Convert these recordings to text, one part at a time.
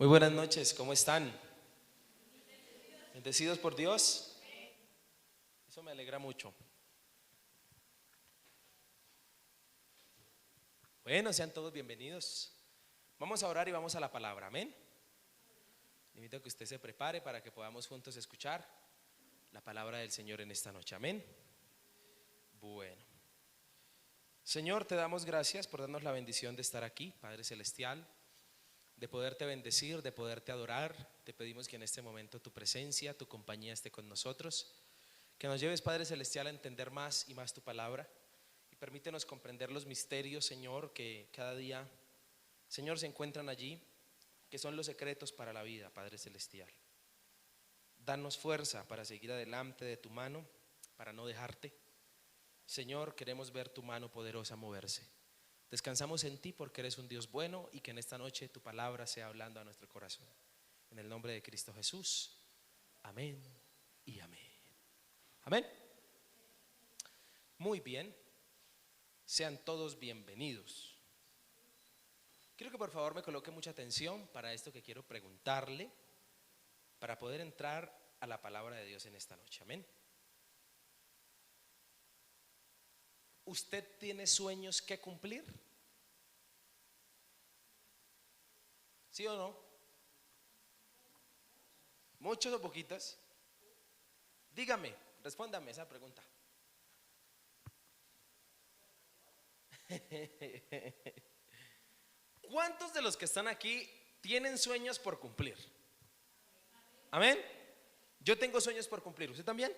Muy buenas noches, ¿cómo están? ¿Bendecidos por Dios? Eso me alegra mucho. Bueno, sean todos bienvenidos. Vamos a orar y vamos a la palabra, amén. Le invito a que usted se prepare para que podamos juntos escuchar la palabra del Señor en esta noche, amén. Bueno, Señor, te damos gracias por darnos la bendición de estar aquí, Padre Celestial, de poderte bendecir, de poderte adorar. Te pedimos que en este momento tu presencia, tu compañía esté con nosotros, que nos lleves, Padre Celestial, a entender más y más tu palabra, y permítenos comprender los misterios, Señor, que cada día, Señor, se encuentran allí, que son los secretos para la vida, Padre Celestial. Danos fuerza para seguir adelante de tu mano, para no dejarte. Señor, queremos ver tu mano poderosa moverse. Descansamos en ti porque eres un Dios bueno, y que en esta noche tu palabra sea hablando a nuestro corazón. En el nombre de Cristo Jesús, amén y amén. Amén. Muy bien, sean todos bienvenidos. Quiero que por favor me coloque mucha atención para esto que quiero preguntarle, para poder entrar a la palabra de Dios en esta noche, amén. ¿Usted tiene sueños que cumplir? ¿Sí o no? ¿Muchos o poquitos? Dígame, respóndame esa pregunta. ¿Cuántos de los que están aquí tienen sueños por cumplir? Amén. Yo tengo sueños por cumplir, ¿usted también?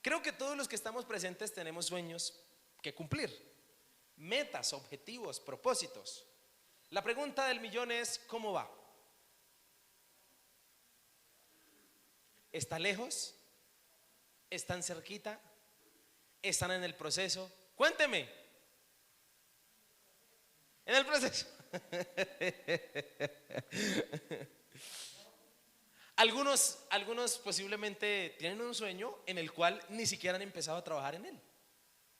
Creo que todos los que estamos presentes tenemos sueños que cumplir, metas, objetivos, propósitos. La pregunta del millón es: ¿cómo va? ¿Está lejos? ¿Están cerquita? ¿Están en el proceso? Cuénteme. En el proceso. Algunos posiblemente tienen un sueño en el cual ni siquiera han empezado a trabajar en él.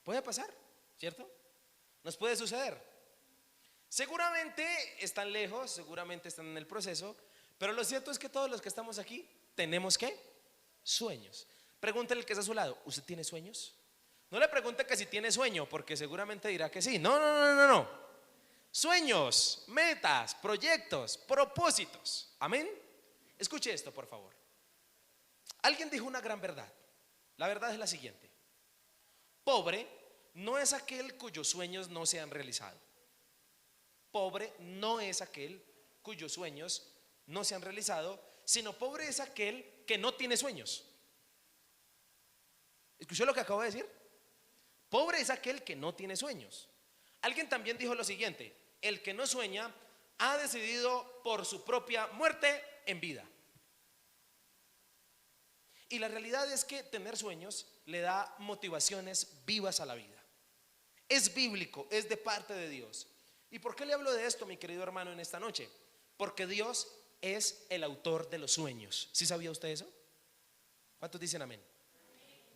Puede pasar, ¿cierto? Nos puede suceder. Seguramente están lejos, seguramente están en el proceso, pero lo cierto es que todos los que estamos aquí tenemos ¿qué? Sueños. Pregúntele al que está a su lado: ¿usted tiene sueños? No le pregunte que si tiene sueño, porque seguramente dirá que sí. No. Sueños, metas, proyectos, propósitos. Amén. Escuche esto, por favor. Alguien dijo una gran verdad. La verdad es la siguiente: pobre no es aquel cuyos sueños no se han realizado. Pobre no es aquel cuyos sueños no se han realizado, sino pobre es aquel que no tiene sueños. ¿Escuchó lo que acabo de decir? Pobre es aquel que no tiene sueños. Alguien también dijo lo siguiente: el que no sueña ha decidido por su propia muerte en vida. Y la realidad es que tener sueños le da motivaciones vivas a la vida. Es bíblico, es de parte de Dios. ¿Y por qué le hablo de esto, mi querido hermano, en esta noche? Porque Dios es el autor de los sueños. ¿Sí sabía usted eso? ¿Cuántos dicen amén?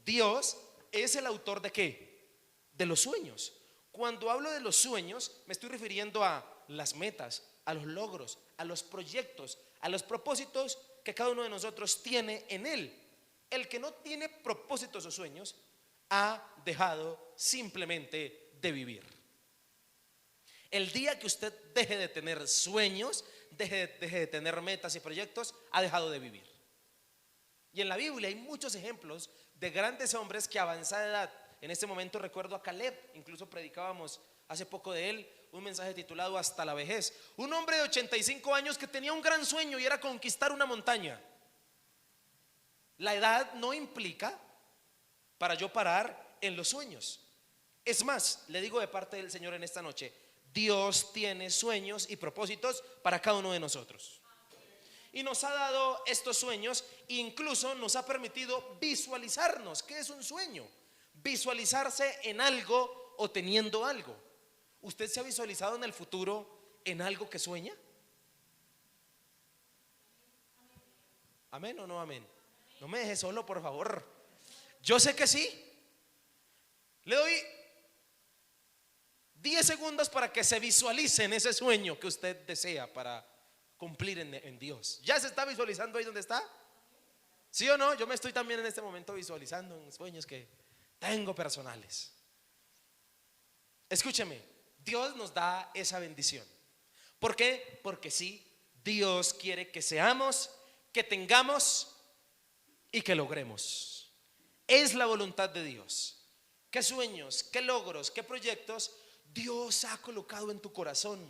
Dios es el autor ¿de qué? De los sueños. Cuando hablo de los sueños, me estoy refiriendo a las metas, a los logros, a los proyectos, a los propósitos que cada uno de nosotros tiene en Él. El que no tiene propósitos o sueños ha dejado simplemente de vivir. El día que usted deje de tener sueños, deje de tener metas y proyectos, ha dejado de vivir. Y en la Biblia hay muchos ejemplos de grandes hombres que a avanzada edad, en este momento recuerdo a Caleb, incluso predicábamos hace poco de él, un mensaje titulado Hasta la vejez. Un hombre de 85 años que tenía un gran sueño y era conquistar una montaña. La edad no implica para yo parar en los sueños. Es más, le digo de parte del Señor en esta noche: Dios tiene sueños y propósitos para cada uno de nosotros. Y nos ha dado estos sueños, incluso nos ha permitido visualizarnos. ¿Qué es un sueño? Visualizarse en algo o teniendo algo. ¿Usted se ha visualizado en el futuro en algo que sueña? ¿Amén o no amén? No me deje solo, por favor. Yo sé que sí. Le doy 10 segundos para que se visualice en ese sueño que usted desea para cumplir en Dios. ¿Ya se está visualizando ahí donde está? ¿Sí o no? Yo me estoy también en este momento visualizando en sueños que tengo personales. Escúcheme, Dios nos da esa bendición. ¿Por qué? Porque sí, Dios quiere que seamos, que tengamos y que logremos. Es la voluntad de Dios. ¿Qué sueños, qué logros, qué proyectos Dios ha colocado en tu corazón?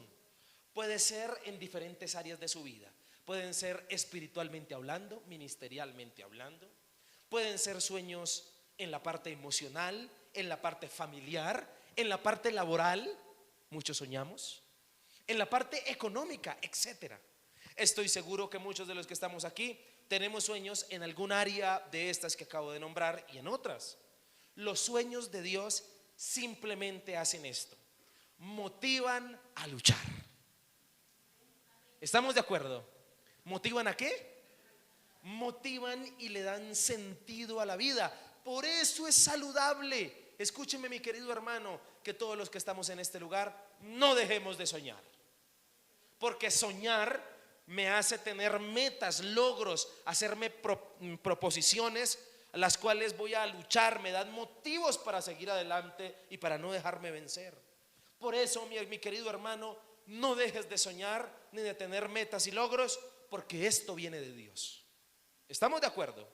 Puede ser en diferentes áreas de su vida. Pueden ser espiritualmente hablando, ministerialmente hablando. Pueden ser sueños en la parte emocional, en la parte familiar, en la parte laboral. Muchos soñamos. En la parte económica, etcétera. Estoy seguro que muchos de los que estamos aquí tenemos sueños en algún área de estas que acabo de nombrar y en otras. Los sueños de Dios simplemente hacen esto: motivan a luchar. ¿Estamos de acuerdo? ¿Motivan a qué? Motivan y le dan sentido a la vida. Por eso es saludable. Escúcheme, mi querido hermano, que todos los que estamos en este lugar no dejemos de soñar. Porque soñar me hace tener metas, logros, hacerme proposiciones a las cuales voy a luchar, me dan motivos para seguir adelante y para no dejarme vencer. Por eso, mi querido hermano, no dejes de soñar ni de tener metas y logros, porque esto viene de Dios. ¿Estamos de acuerdo?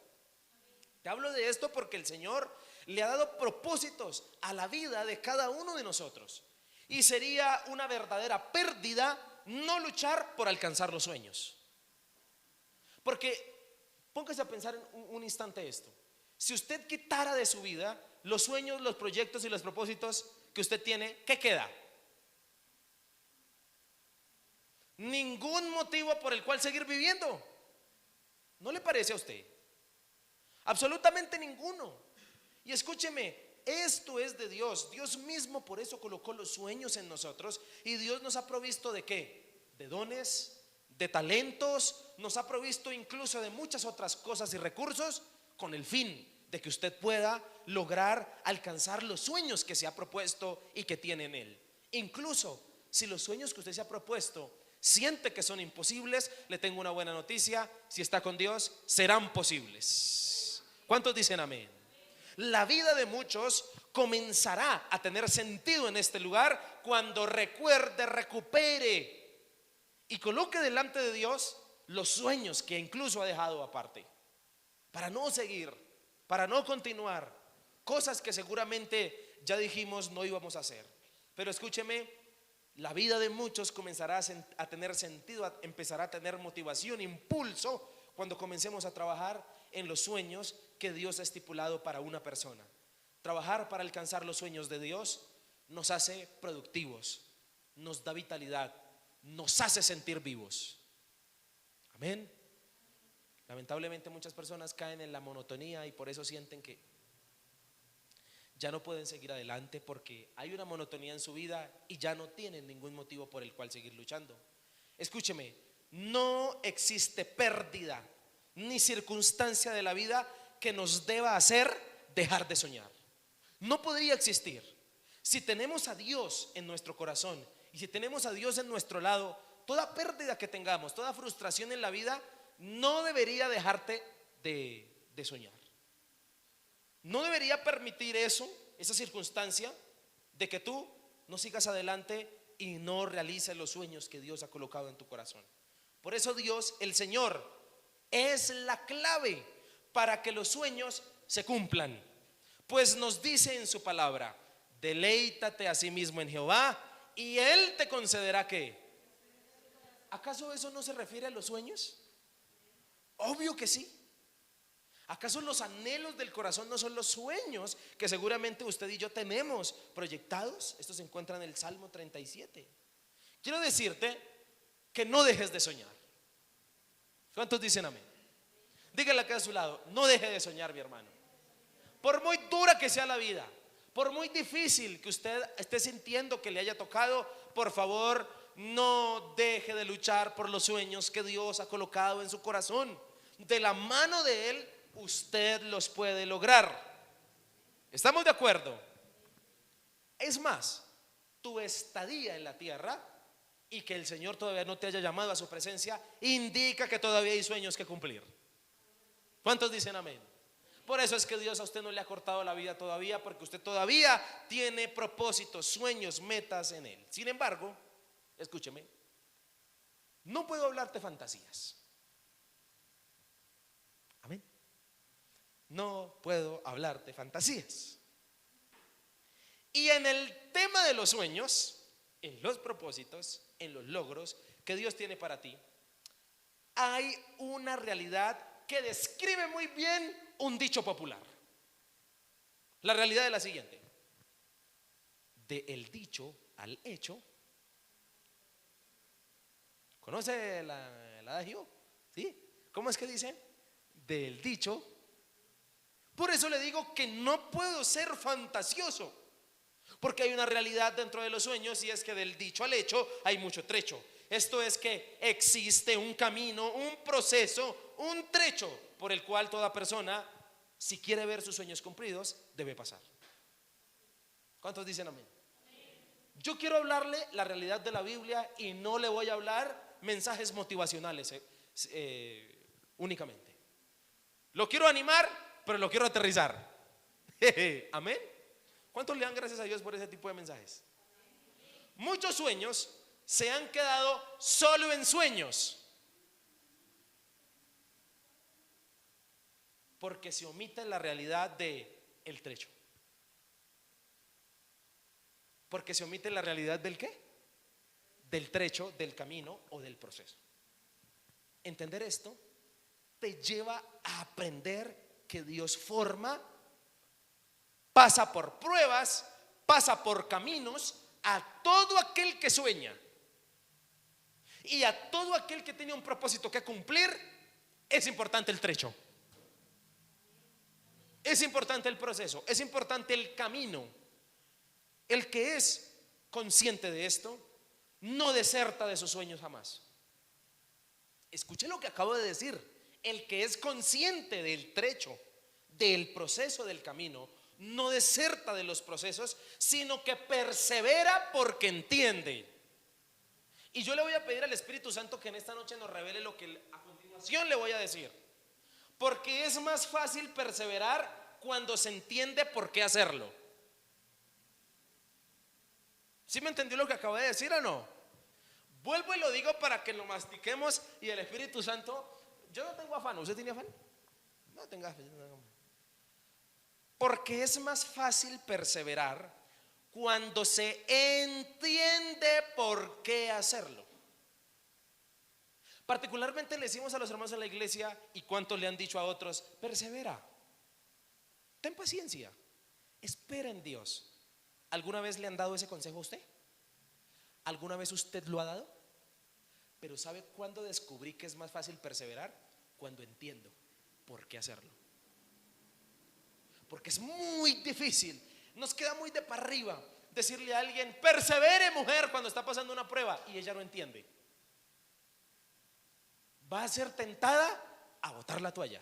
Te hablo de esto porque el Señor le ha dado propósitos a la vida de cada uno de nosotros. Y sería una verdadera pérdida no luchar por alcanzar los sueños. Porque póngase a pensar en un instante esto: si usted quitara de su vida los sueños, los proyectos y los propósitos que usted tiene, ¿qué queda? Ningún motivo por el cual seguir viviendo. ¿No le parece a usted? Absolutamente ninguno. Y escúcheme, esto es de Dios. Dios mismo por eso colocó los sueños en nosotros. Y Dios nos ha provisto ¿de qué? De dones, de talentos. Nos ha provisto incluso de muchas otras cosas y recursos, con el fin de que usted pueda lograr alcanzar los sueños que se ha propuesto y que tiene en él. Incluso si los sueños que usted se ha propuesto siente que son imposibles, le tengo una buena noticia: si está con Dios, serán posibles. ¿Cuántos dicen amén? La vida de muchos comenzará a tener sentido en este lugar cuando recuerde, recupere y coloque delante de Dios los sueños que incluso ha dejado aparte, para no seguir, para no continuar cosas que seguramente ya dijimos no íbamos a hacer. Pero escúcheme, la vida de muchos comenzará a tener sentido, empezará a tener motivación, impulso, cuando comencemos a trabajar en los sueños que Dios ha estipulado para una persona. Trabajar para alcanzar los sueños de Dios nos hace productivos, nos da vitalidad, nos hace sentir vivos. Amén. Lamentablemente muchas personas caen en la monotonía y por eso sienten que ya no pueden seguir adelante, porque hay una monotonía en su vida y ya no tienen ningún motivo por el cual seguir luchando. Escúcheme, no existe pérdida ni circunstancia de la vida que nos deba hacer dejar de soñar. No podría existir. Si tenemos a Dios en nuestro corazón y si tenemos a Dios en nuestro lado, toda pérdida que tengamos, toda frustración en la vida no debería dejarte de soñar. No debería permitir eso, esa circunstancia de que tú no sigas adelante y no realices los sueños que Dios ha colocado en tu corazón. Por eso Dios, el Señor, es la clave para que los sueños se cumplan. Pues nos dice en su palabra: deleítate a sí mismo en Jehová y Él te concederá ¿qué? ¿Acaso eso no se refiere a los sueños? Obvio que sí. ¿Acaso los anhelos del corazón no son los sueños que seguramente usted y yo tenemos proyectados? Esto se encuentra en el Salmo 37. Quiero decirte que no dejes de soñar. ¿Cuántos dicen amén? Dígale acá a su lado: no deje de soñar, mi hermano. Por muy dura que sea la vida, por muy difícil que usted esté sintiendo que le haya tocado, por favor, no deje de luchar por los sueños que Dios ha colocado en su corazón. De la mano de Él usted los puede lograr. ¿Estamos de acuerdo? Es más, tu estadía en la tierra y que el Señor todavía no te haya llamado a su presencia, indica que todavía hay sueños que cumplir. ¿Cuántos dicen amén? Por eso es que Dios a usted no le ha cortado la vida todavía, porque usted todavía tiene propósitos, sueños, metas en Él. Sin embargo, escúcheme, no puedo hablarte fantasías. Amén. No puedo hablarte fantasías. Y en el tema de los sueños, en los propósitos, en los logros que Dios tiene para ti, hay una realidad que describe muy bien un dicho popular. La realidad es la siguiente: de el dicho al hecho. ¿Conoce el adagio? ¿Sí? ¿Cómo es que dice? Del dicho. Por eso le digo que no puedo ser fantasioso, porque hay una realidad dentro de los sueños, y es que del dicho al hecho hay mucho trecho. Esto es que existe un camino, un proceso, un trecho por el cual toda persona, si quiere ver sus sueños cumplidos, debe pasar. ¿Cuántos dicen amén? Yo quiero hablarle la realidad de la Biblia y no le voy a hablar mensajes motivacionales únicamente. Lo quiero animar, pero lo quiero aterrizar. Amén. ¿Cuántos le dan gracias a Dios por ese tipo de mensajes? Muchos sueños se han quedado solo en sueños, porque se omite la realidad del trecho. Porque se omite la realidad del ¿qué? Del trecho, del camino o del proceso. Entender esto te lleva a aprender que Dios forma, pasa por pruebas, pasa por caminos a todo aquel que sueña. Y a todo aquel que tiene un propósito que cumplir, es importante el trecho. Es importante el proceso, es importante el camino. El que es consciente de esto no deserta de sus sueños jamás. Escuche lo que acabo de decir. El que es consciente del trecho, del proceso, del camino, no deserta de los procesos, sino que persevera porque entiende. Y yo le voy a pedir al Espíritu Santo que en esta noche nos revele lo que a continuación le voy a decir. Porque es más fácil perseverar cuando se entiende por qué hacerlo. ¿Sí me entendió lo que acabo de decir o no? Vuelvo y lo digo para que lo mastiquemos y el Espíritu Santo. Yo no tengo afán. ¿Usted tiene afán? No tenga afán. Porque es más fácil perseverar cuando se entiende por qué hacerlo. Particularmente le decimos a los hermanos en la iglesia, y cuántos le han dicho a otros: persevera, ten paciencia, espera en Dios. ¿Alguna vez le han dado ese consejo a usted? ¿Alguna vez usted lo ha dado? Pero ¿sabe cuándo descubrí que es más fácil perseverar? Cuando entiendo por qué hacerlo. Porque es muy difícil, nos queda muy de para arriba decirle a alguien: persevere, mujer, cuando está pasando una prueba, y ella no entiende. Va a ser tentada a botar la toalla.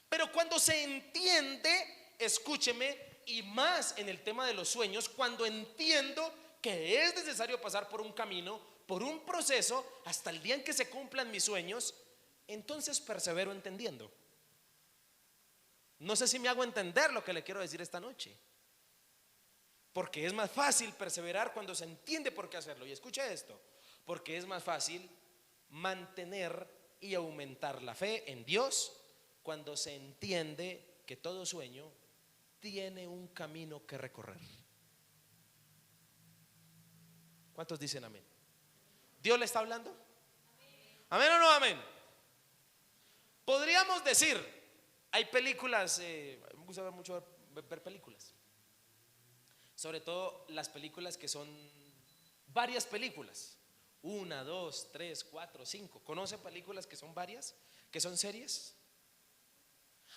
Pero cuando se entiende, escúcheme, y más en el tema de los sueños, cuando entiendo que es necesario pasar por un camino, por un proceso, hasta el día en que se cumplan mis sueños, entonces persevero entendiendo. No sé si me hago entender lo que le quiero decir esta noche. Porque es más fácil perseverar cuando se entiende por qué hacerlo. Y escucha esto: porque es más fácil mantener y aumentar la fe en Dios cuando se entiende que todo sueño tiene un camino que recorrer. ¿Cuántos dicen amén? ¿Dios le está hablando? ¿Amén o no amén? Podríamos decir, hay películas, me gusta ver mucho ver películas, sobre todo las películas que son varias películas, 1, 2, 3, 4, 5. ¿Conoce películas que son varias, que son series?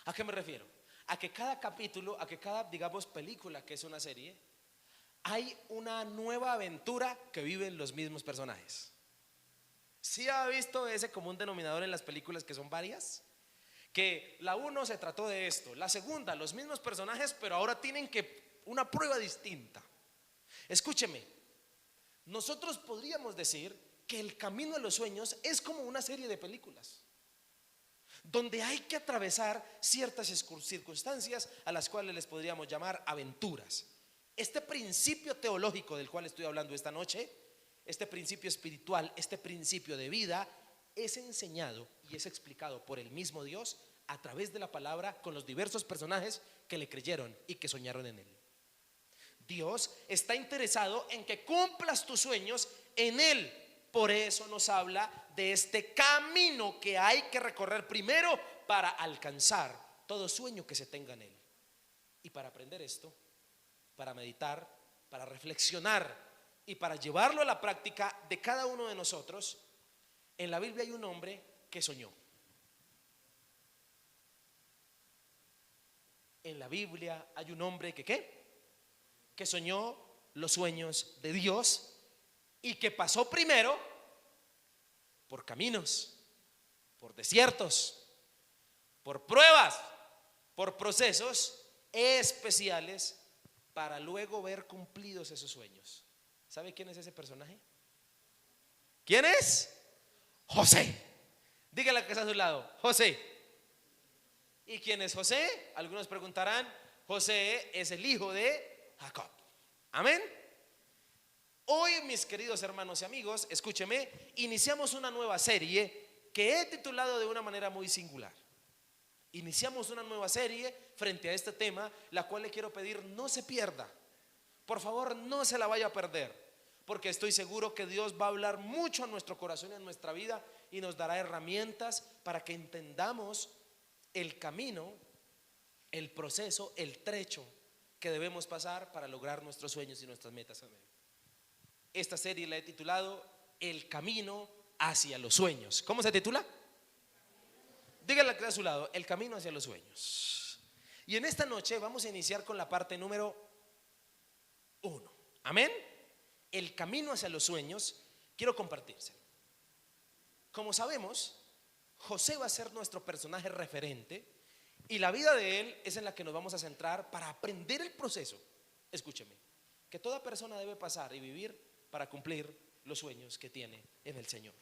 ¿A qué me refiero? A que cada capítulo, a que cada, digamos, película que es una serie, hay una nueva aventura que viven los mismos personajes. ¿Sí ha visto ese común denominador en las películas que son varias? Que la 1 se trató de esto, la segunda los mismos personajes, pero ahora tienen que una prueba distinta. Escúcheme, Nosotros podríamos decir que el camino a los sueños es como una serie de películas, donde hay que atravesar ciertas circunstancias a las cuales les podríamos llamar aventuras. Este principio teológico del cual estoy hablando esta noche, este principio espiritual, este principio de vida, es enseñado y es explicado por el mismo Dios a través de la palabra con los diversos personajes que le creyeron y que soñaron en él. Dios está interesado en que cumplas tus sueños en él. Por eso nos habla de este camino que hay que recorrer primero para alcanzar todo sueño que se tenga en él. Y para aprender esto, para meditar, para reflexionar y para llevarlo a la práctica de cada uno de nosotros, en la Biblia hay un hombre que soñó. En la Biblia hay un hombre que ¿qué? Que soñó los sueños de Dios y que pasó primero por caminos, por desiertos, por pruebas, por procesos especiales para luego ver cumplidos esos sueños. ¿Sabe quién es ese personaje? ¿Quién es? José. Dígale al que está a su lado, José. ¿Y quién es José? Algunos preguntarán. José es el hijo de Jacob. Amén. Hoy, mis queridos hermanos y amigos, escúcheme, iniciamos una nueva serie que he titulado de una manera muy singular. Iniciamos una nueva serie frente a este tema, la cual le quiero pedir no se pierda. Por favor, no se la vaya a perder, porque estoy seguro que Dios va a hablar mucho a nuestro corazón y a nuestra vida y nos dará herramientas para que entendamos el camino, el proceso, el trecho que debemos pasar para lograr nuestros sueños y nuestras metas. Amén. Esta serie la he titulado El camino hacia los sueños. ¿Cómo se titula? Dígale al que está a su lado, el camino hacia los sueños. Y en esta noche vamos a iniciar con la parte número 1. Amén. El camino hacia los sueños, quiero compartírselo. Como sabemos, José va a ser nuestro personaje referente y la vida de él es en la que nos vamos a centrar para aprender el proceso. Escúcheme, que toda persona debe pasar y vivir para cumplir los sueños que tiene en el Señor.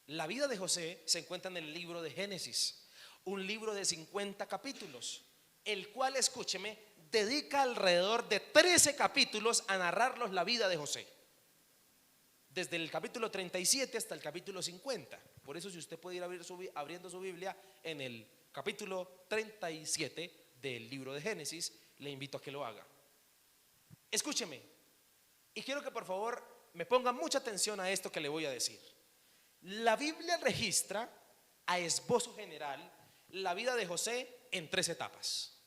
La vida de José se encuentra en el libro de Génesis, un libro de 50 capítulos, el cual, escúcheme, dedica alrededor de 13 capítulos a narrarnos la vida de José, desde el capítulo 37 hasta el capítulo 50. Por eso, si usted puede ir abriendo su Biblia en el capítulo 37 del libro de Génesis, le invito a que lo haga. Escúcheme, y quiero que por favor me ponga mucha atención a esto que le voy a decir. La Biblia registra a esbozo general la vida de José en 3 etapas.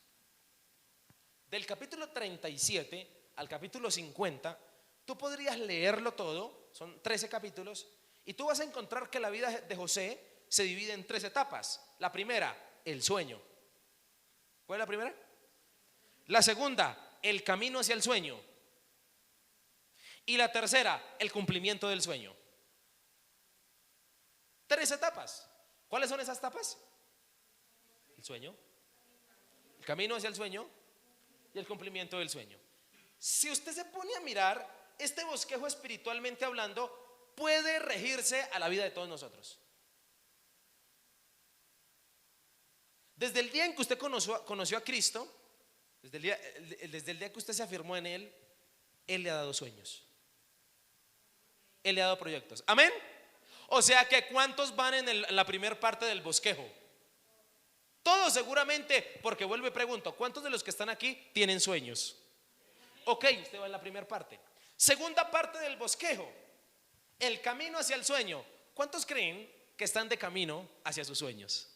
Del capítulo 37 al capítulo 50, tú podrías leerlo todo, son 13 capítulos, y tú vas a encontrar que la vida de José se divide en 3 etapas. La primera, el sueño. ¿Cuál es la primera? La segunda, el camino hacia el sueño. Y la tercera, el cumplimiento del sueño. 3 etapas. ¿Cuáles son esas etapas? El sueño, el camino hacia el sueño y el cumplimiento del sueño. Si usted se pone a mirar, este bosquejo espiritualmente hablando puede regirse a la vida de todos nosotros. Desde el día en que usted conoció a Cristo, desde el día que usted se afirmó en Él, Él le ha dado sueños, Él le ha dado proyectos. Amén. O sea que ¿cuántos van en la primera parte del bosquejo? Todos seguramente, porque vuelvo y pregunto, ¿cuántos de los que están aquí tienen sueños? Ok, usted va en la primera parte. Segunda parte del bosquejo, el camino hacia el sueño. ¿Cuántos creen que están de camino hacia sus sueños?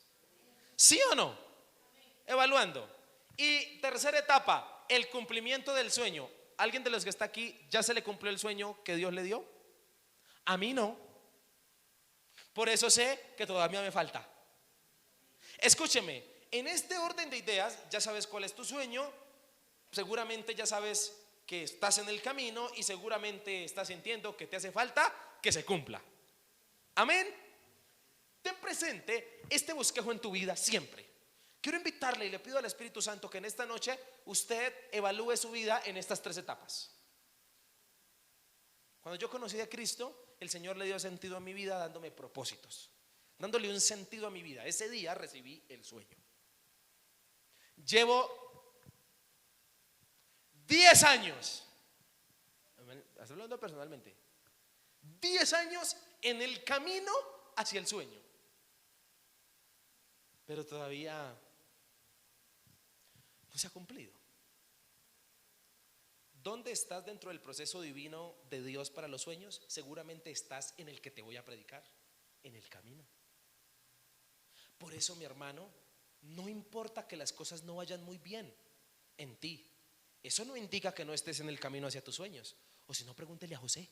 ¿Sí o no? Evaluando. Y tercera etapa, el cumplimiento del sueño. ¿Alguien de los que está aquí ya se le cumplió el sueño que Dios le dio? A mí no. Por eso sé que todavía me falta. Escúcheme, en este orden de ideas, ya sabes cuál es tu sueño, seguramente ya sabes que estás en el camino y seguramente estás sintiendo que te hace falta que se cumpla. Amén. Ten presente este bosquejo en tu vida siempre. Quiero invitarle y le pido al Espíritu Santo que en esta noche usted evalúe su vida en estas 3 etapas. Cuando yo conocí a Cristo, el Señor le dio sentido a mi vida dándome propósitos, dándole un sentido a mi vida. Ese día recibí el sueño. Llevo 10 años, hablando personalmente, 10 años en el camino hacia el sueño, pero todavía no se ha cumplido. ¿Dónde estás dentro del proceso divino de Dios para los sueños? Seguramente estás en el que te voy a predicar, en el camino. Por eso, mi hermano, no importa que las cosas no vayan muy bien en ti, eso no indica que no estés en el camino hacia tus sueños. O si no, pregúntele a José.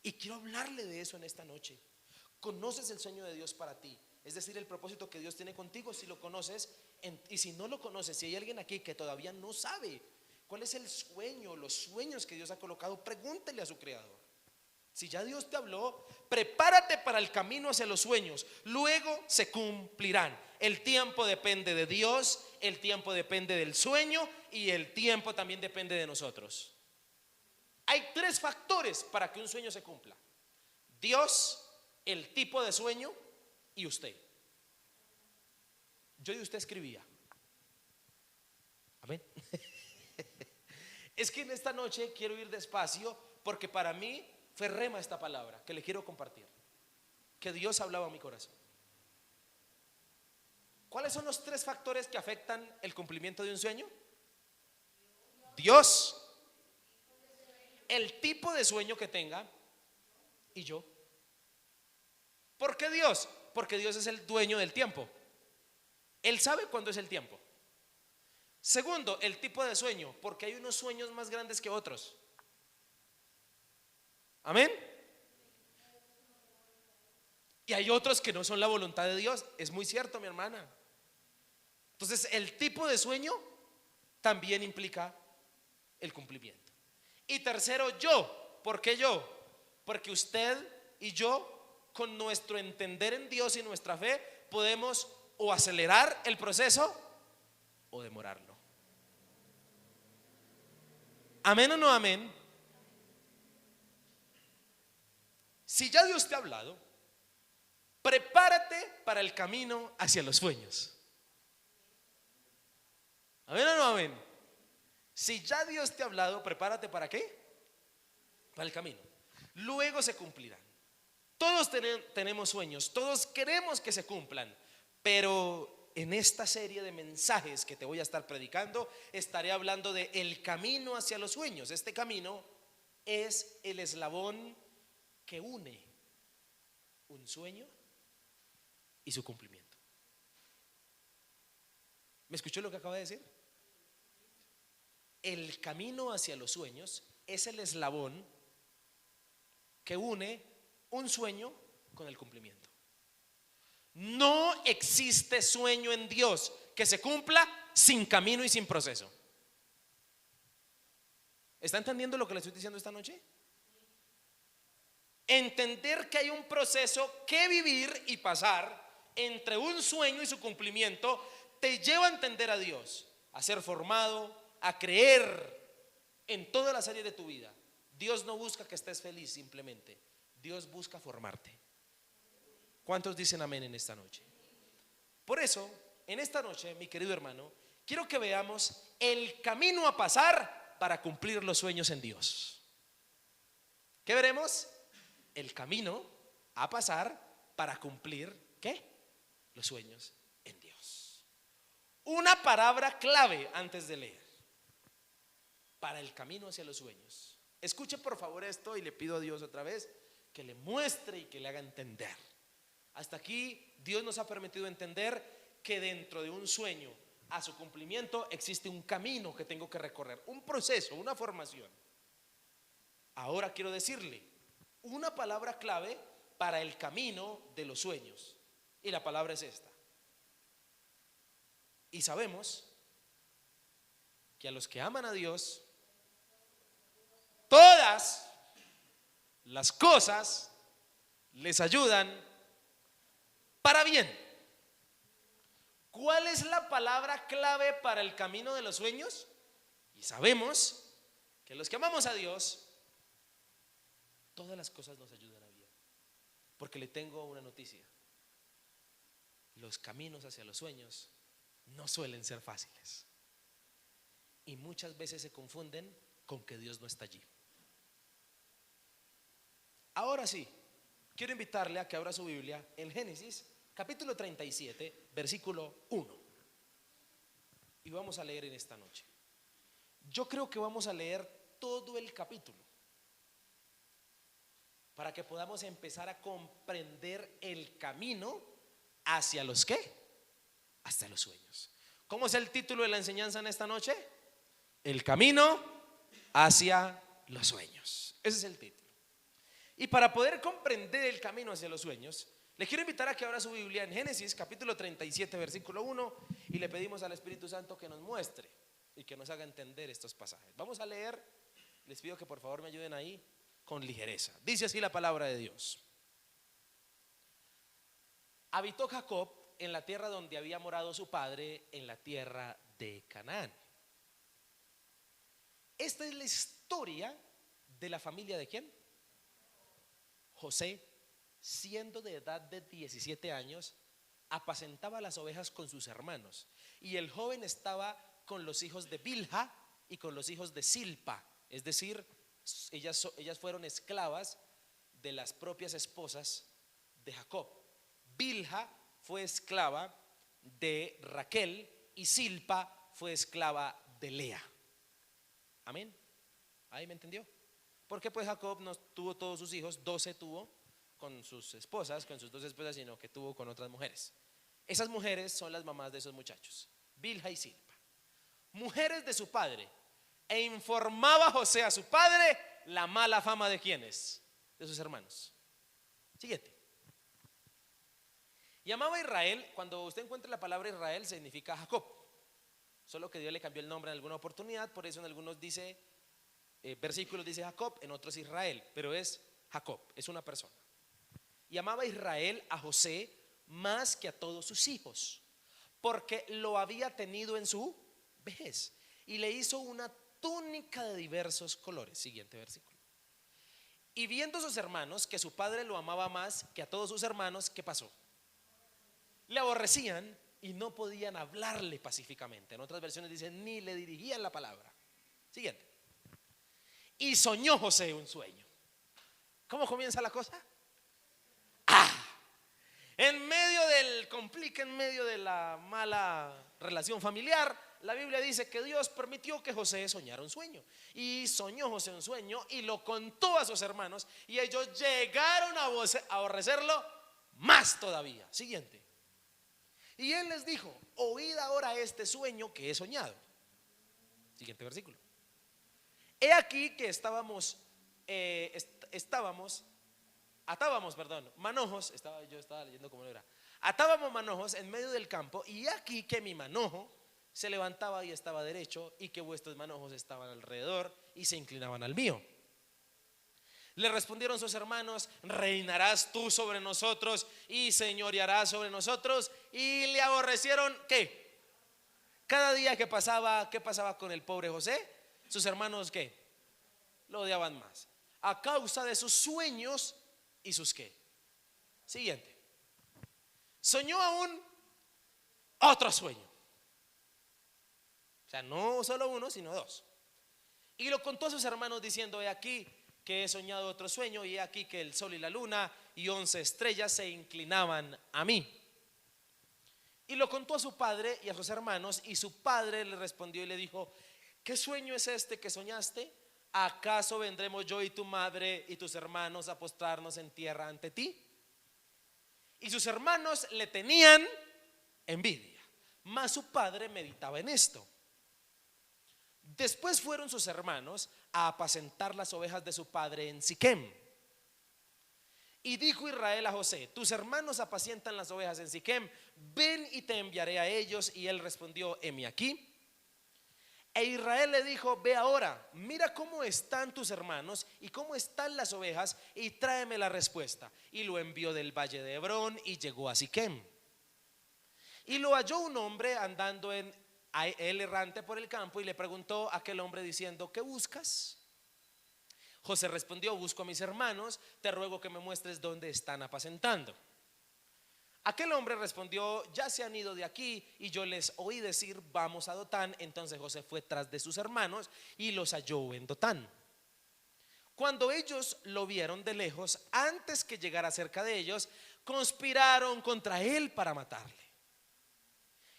Y quiero hablarle de eso en esta noche. ¿Conoces el sueño de Dios para ti? Es decir, el propósito que Dios tiene contigo. Si lo conoces, y si no lo conoces, si hay alguien aquí que todavía no sabe cuál es el sueño, los sueños que Dios ha colocado, pregúntele a su creador. Si ya Dios te habló, prepárate para el camino hacia los sueños. Luego se cumplirán. El tiempo depende de Dios, el tiempo depende del sueño y el tiempo también depende de nosotros. Hay 3 factores para que un sueño se cumpla: Dios, el tipo de sueño y usted. Yo y usted escribía. Amén. Es que en esta noche quiero ir despacio porque para mí fue rema esta palabra que le quiero compartir, que Dios hablaba a mi corazón. ¿Cuáles son los 3 factores que afectan el cumplimiento de un sueño? Dios, el tipo de sueño que tenga y yo. ¿Por qué Dios? Porque Dios es el dueño del tiempo. Él sabe cuándo es el tiempo. Segundo, el tipo de sueño, porque hay unos sueños más grandes que otros. Amén. Y hay otros que no son la voluntad de Dios. Es muy cierto, mi hermana. Entonces, el tipo de sueño también implica el cumplimiento. Y tercero, yo. ¿Por qué yo? Porque usted y yo, con nuestro entender en Dios y nuestra fe, podemos o acelerar el proceso o demorarlo. ¿Amén o no amén? Si ya Dios te ha hablado, prepárate para el camino hacia los sueños. ¿Amén o no amén? Si ya Dios te ha hablado, prepárate ¿para qué? Para el camino. Luego se cumplirán. Todos tenemos sueños, todos queremos que se cumplan, pero en esta serie de mensajes que te voy a estar predicando, estaré hablando de el camino hacia los sueños. Este camino es el eslabón que une un sueño y su cumplimiento. ¿Me escuchó lo que acabo de decir? El camino hacia los sueños es el eslabón que une un sueño con el cumplimiento. No existe sueño en Dios que se cumpla sin camino y sin proceso. ¿Está entendiendo lo que le estoy diciendo esta noche? Entender que hay un proceso que vivir y pasar entre un sueño y su cumplimiento te lleva a entender a Dios, a ser formado, a creer en todas las áreas de tu vida. Dios no busca que estés feliz simplemente, Dios busca formarte. ¿Cuántos dicen amén en esta noche? Por eso, en esta noche, mi querido hermano, quiero que veamos el camino a pasar para cumplir los sueños en Dios. ¿Qué veremos? El camino a pasar para cumplir, ¿qué? Los sueños en Dios. Una palabra clave antes de leer para el camino hacia los sueños. Escuche por favor esto y le pido a Dios otra vez que le muestre y que le haga entender. Hasta aquí Dios nos ha permitido entender que dentro de un sueño a su cumplimiento existe un camino que tengo que recorrer, un proceso, una formación. Ahora quiero decirle una palabra clave para el camino de los sueños, y la palabra es esta. Y sabemos que a los que aman a Dios, todas las cosas les ayudan para bien. ¿Cuál es la palabra clave para el camino de los sueños? Y sabemos que los que amamos a Dios, Todas las cosas nos ayudan a bien. Porque le tengo una noticia: los caminos hacia los sueños no suelen ser fáciles. Y muchas veces se confunden con que Dios no está allí. Ahora sí, quiero invitarle a que abra su Biblia en Génesis capítulo 37, versículo 1. Y vamos a leer en esta noche. Yo creo que vamos a leer todo el capítulo para que podamos empezar a comprender el camino hacia los ¿qué? Hasta los sueños. ¿Cómo es el título de la enseñanza en esta noche? El camino hacia los sueños. Ese es el título. Y para poder comprender el camino hacia los sueños, le quiero invitar a que abra su Biblia en Génesis capítulo 37, versículo 1, y le pedimos al Espíritu Santo que nos muestre y que nos haga entender estos pasajes. Vamos a leer. Les pido que por favor me ayuden ahí con ligereza. Dice así la palabra de Dios: habitó Jacob en la tierra donde había morado su padre, en la tierra de Canaán. Esta es la historia de la familia ¿de quién? José, siendo de edad de 17 años, apacentaba las ovejas con sus hermanos, y el joven estaba con los hijos de Bilha y con los hijos de Silpa, es decir, ellas fueron esclavas de las propias esposas de Jacob. Bilha fue esclava de Raquel y Silpa fue esclava de Lea. Amén. ¿Ahí me entendió? Porque pues Jacob no tuvo todos sus hijos, 12 tuvo con sus esposas, con sus 2 esposas, sino que tuvo con otras mujeres. Esas mujeres son las mamás de esos muchachos, Bilha y Silpa, mujeres de su padre. E informaba José a su padre la mala fama de quienes, de sus hermanos. Siguiente. Llamaba a Israel. Cuando usted encuentre la palabra Israel, significa Jacob, solo que Dios le cambió el nombre en alguna oportunidad. Por eso en algunos versículos dice Jacob, en otros Israel, pero es Jacob, es una persona. Llamaba a Israel a José más que a todos sus hijos, porque lo había tenido en su vejez, y le hizo una túnica de diversos colores. Siguiente versículo. Y viendo sus hermanos que su padre lo amaba más que a todos sus hermanos, ¿qué pasó? Le aborrecían y no podían hablarle pacíficamente. En otras versiones dicen ni le dirigían la palabra. Siguiente. Y soñó José un sueño. ¿Cómo comienza la cosa? En medio del complique, en medio de la mala relación familiar, la Biblia dice que Dios permitió que José soñara un sueño. Y soñó José un sueño y lo contó a sus hermanos, y ellos llegaron a aborrecerlo más todavía. Siguiente. Y él les dijo: oíd ahora este sueño que he soñado. Siguiente versículo. He aquí que atábamos manojos. Yo estaba leyendo como no era. Atábamos manojos en medio del campo, y aquí que mi manojo se levantaba y estaba derecho, y que vuestros manojos estaban alrededor y se inclinaban al mío. Le respondieron sus hermanos: reinarás tú sobre nosotros y señorearás sobre nosotros. Y le aborrecieron ¿qué? Cada día que pasaba. ¿Qué pasaba con el pobre José? Sus hermanos ¿qué? Lo odiaban más, a causa de sus sueños y sus ¿qué? Siguiente. Soñó aún otro sueño. O sea, no solo uno, sino 2. Y lo contó a sus hermanos diciendo: he aquí que he soñado otro sueño, y he aquí que el sol y la luna y 11 estrellas se inclinaban a mí. Y lo contó a su padre y a sus hermanos, y su padre le respondió y le dijo: ¿qué sueño es este que soñaste? ¿Acaso vendremos yo y tu madre y tus hermanos a postrarnos en tierra ante ti? Y sus hermanos le tenían envidia, mas su padre meditaba en esto. Después fueron sus hermanos a apacentar las ovejas de su padre en Siquem. Y dijo Israel a José: tus hermanos apacientan las ovejas en Siquem, ven y te enviaré a ellos. Y él respondió: heme aquí. E Israel le dijo: ve ahora, mira cómo están tus hermanos y cómo están las ovejas, y tráeme la respuesta. Y lo envió del valle de Hebrón y llegó a Siquem. Y lo halló un hombre andando él errante por el campo, y le preguntó a aquel hombre diciendo: ¿qué buscas? José respondió: busco a mis hermanos, te ruego que me muestres dónde están apacentando. Aquel hombre respondió: ya se han ido de aquí, y yo les oí decir: vamos a Dotán. Entonces José fue tras de sus hermanos y los halló en Dotán. Cuando ellos lo vieron de lejos, antes que llegara cerca de ellos, conspiraron contra él para matarle.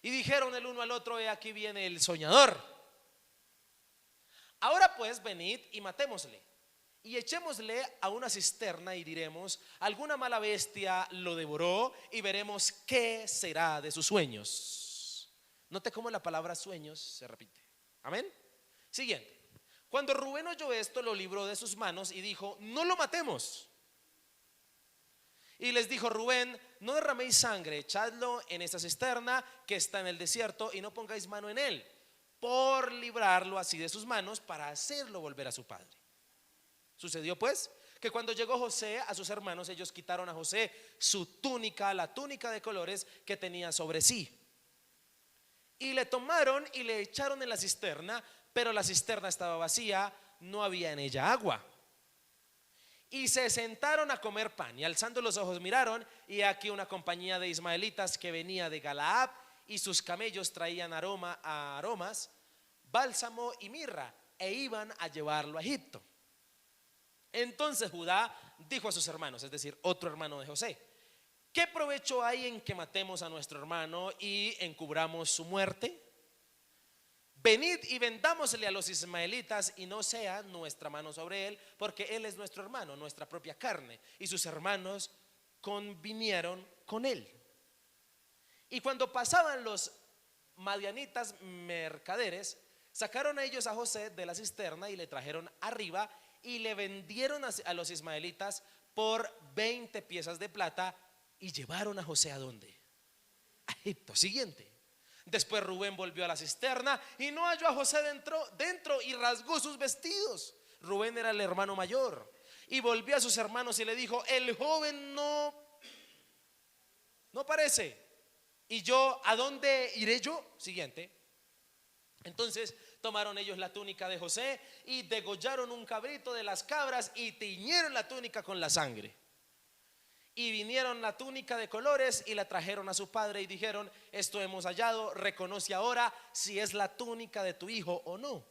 Y dijeron el uno al otro: he aquí viene el soñador. Ahora pues venid y matémosle, y echémosle a una cisterna, y diremos: alguna mala bestia lo devoró, y veremos qué será de sus sueños. Note cómo la palabra sueños se repite. Amén. Siguiente. Cuando Rubén oyó esto, lo libró de sus manos y dijo: no lo matemos. Y les dijo Rubén: no derraméis sangre, echadlo en esta cisterna que está en el desierto, y no pongáis mano en él, por librarlo así de sus manos, para hacerlo volver a su padre. Sucedió pues que cuando llegó José a sus hermanos, ellos quitaron a José su túnica, la túnica de colores que tenía sobre sí, y le tomaron y le echaron en la cisterna, pero la cisterna estaba vacía, no había en ella agua. Y se sentaron a comer pan, y alzando los ojos miraron, y aquí una compañía de ismaelitas que venía de Galaad, y sus camellos traían aromas, bálsamo y mirra, e iban a llevarlo a Egipto. Entonces Judá dijo a sus hermanos, es decir, otro hermano de José: ¿qué provecho hay en que matemos a nuestro hermano y encubramos su muerte? Venid y vendámosle a los ismaelitas, y no sea nuestra mano sobre él, porque él es nuestro hermano, nuestra propia carne. Y sus hermanos convinieron con él. Y cuando pasaban los madianitas mercaderes, sacaron a ellos a José de la cisterna y le trajeron arriba, y le vendieron a los ismaelitas por 20 piezas de plata, y llevaron a José ¿a dónde? A Egipto. Siguiente. Después Rubén volvió a la cisterna y no halló a José dentro, y rasgó sus vestidos. Rubén era el hermano mayor, y volvió a sus hermanos y le dijo: el joven no parece, y yo, ¿a dónde iré yo? Siguiente. Entonces tomaron ellos la túnica de José y degollaron un cabrito de las cabras, y tiñeron la túnica con la sangre. Y vinieron la túnica de colores y la trajeron a su padre, y dijeron: esto hemos hallado, reconoce ahora si es la túnica de tu hijo o no.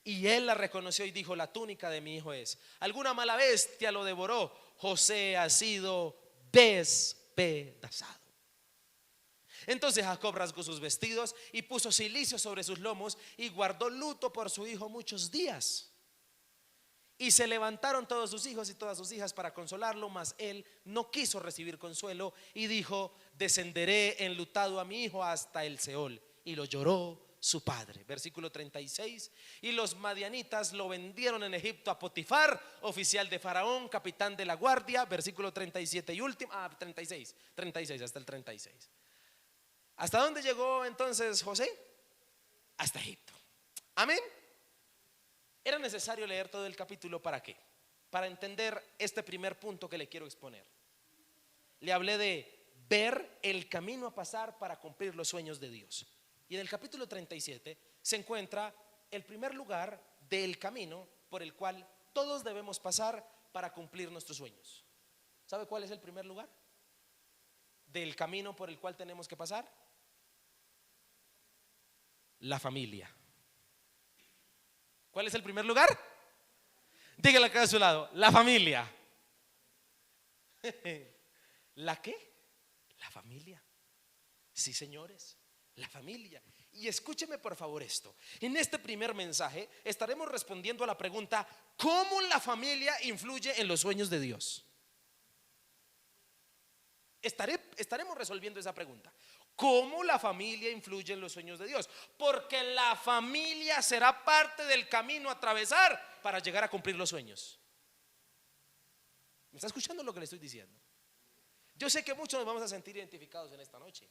Y él la reconoció y dijo: la túnica de mi hijo es. Alguna mala bestia lo devoró, José ha sido despedazado. Entonces Jacob rasgó sus vestidos y puso cilicio sobre sus lomos, y guardó luto por su hijo muchos días. Y se levantaron todos sus hijos y todas sus hijas para consolarlo, mas él no quiso recibir consuelo, y dijo: descenderé enlutado a mi hijo hasta el Seol. Y lo lloró su padre. Versículo 36. Y los madianitas lo vendieron en Egipto a Potifar, oficial de Faraón, capitán de la guardia. Versículo 37 y último, 36 hasta el 36. ¿Hasta dónde llegó entonces José? Hasta Egipto. Amén. Era necesario leer todo el capítulo. ¿Para qué? Para entender este primer punto que le quiero exponer. Le hablé de ver el camino a pasar para cumplir los sueños de Dios. Y en el capítulo 37 se encuentra el primer lugar del camino por el cual todos debemos pasar para cumplir nuestros sueños. ¿Sabe cuál es el primer lugar del camino por el cual tenemos que pasar? La familia. ¿Cuál es el primer lugar? Dígale acá a su lado: la familia. ¿La qué? La familia. Sí, señores, la familia. Y escúcheme por favor esto. En este primer mensaje estaremos respondiendo a la pregunta: ¿cómo la familia influye en los sueños de Dios? Estaremos resolviendo esa pregunta. ¿Cómo la familia influye en los sueños de Dios? Porque la familia será parte del camino a atravesar para llegar a cumplir los sueños. ¿Me está escuchando lo que le estoy diciendo? Yo sé que muchos nos vamos a sentir identificados en esta noche.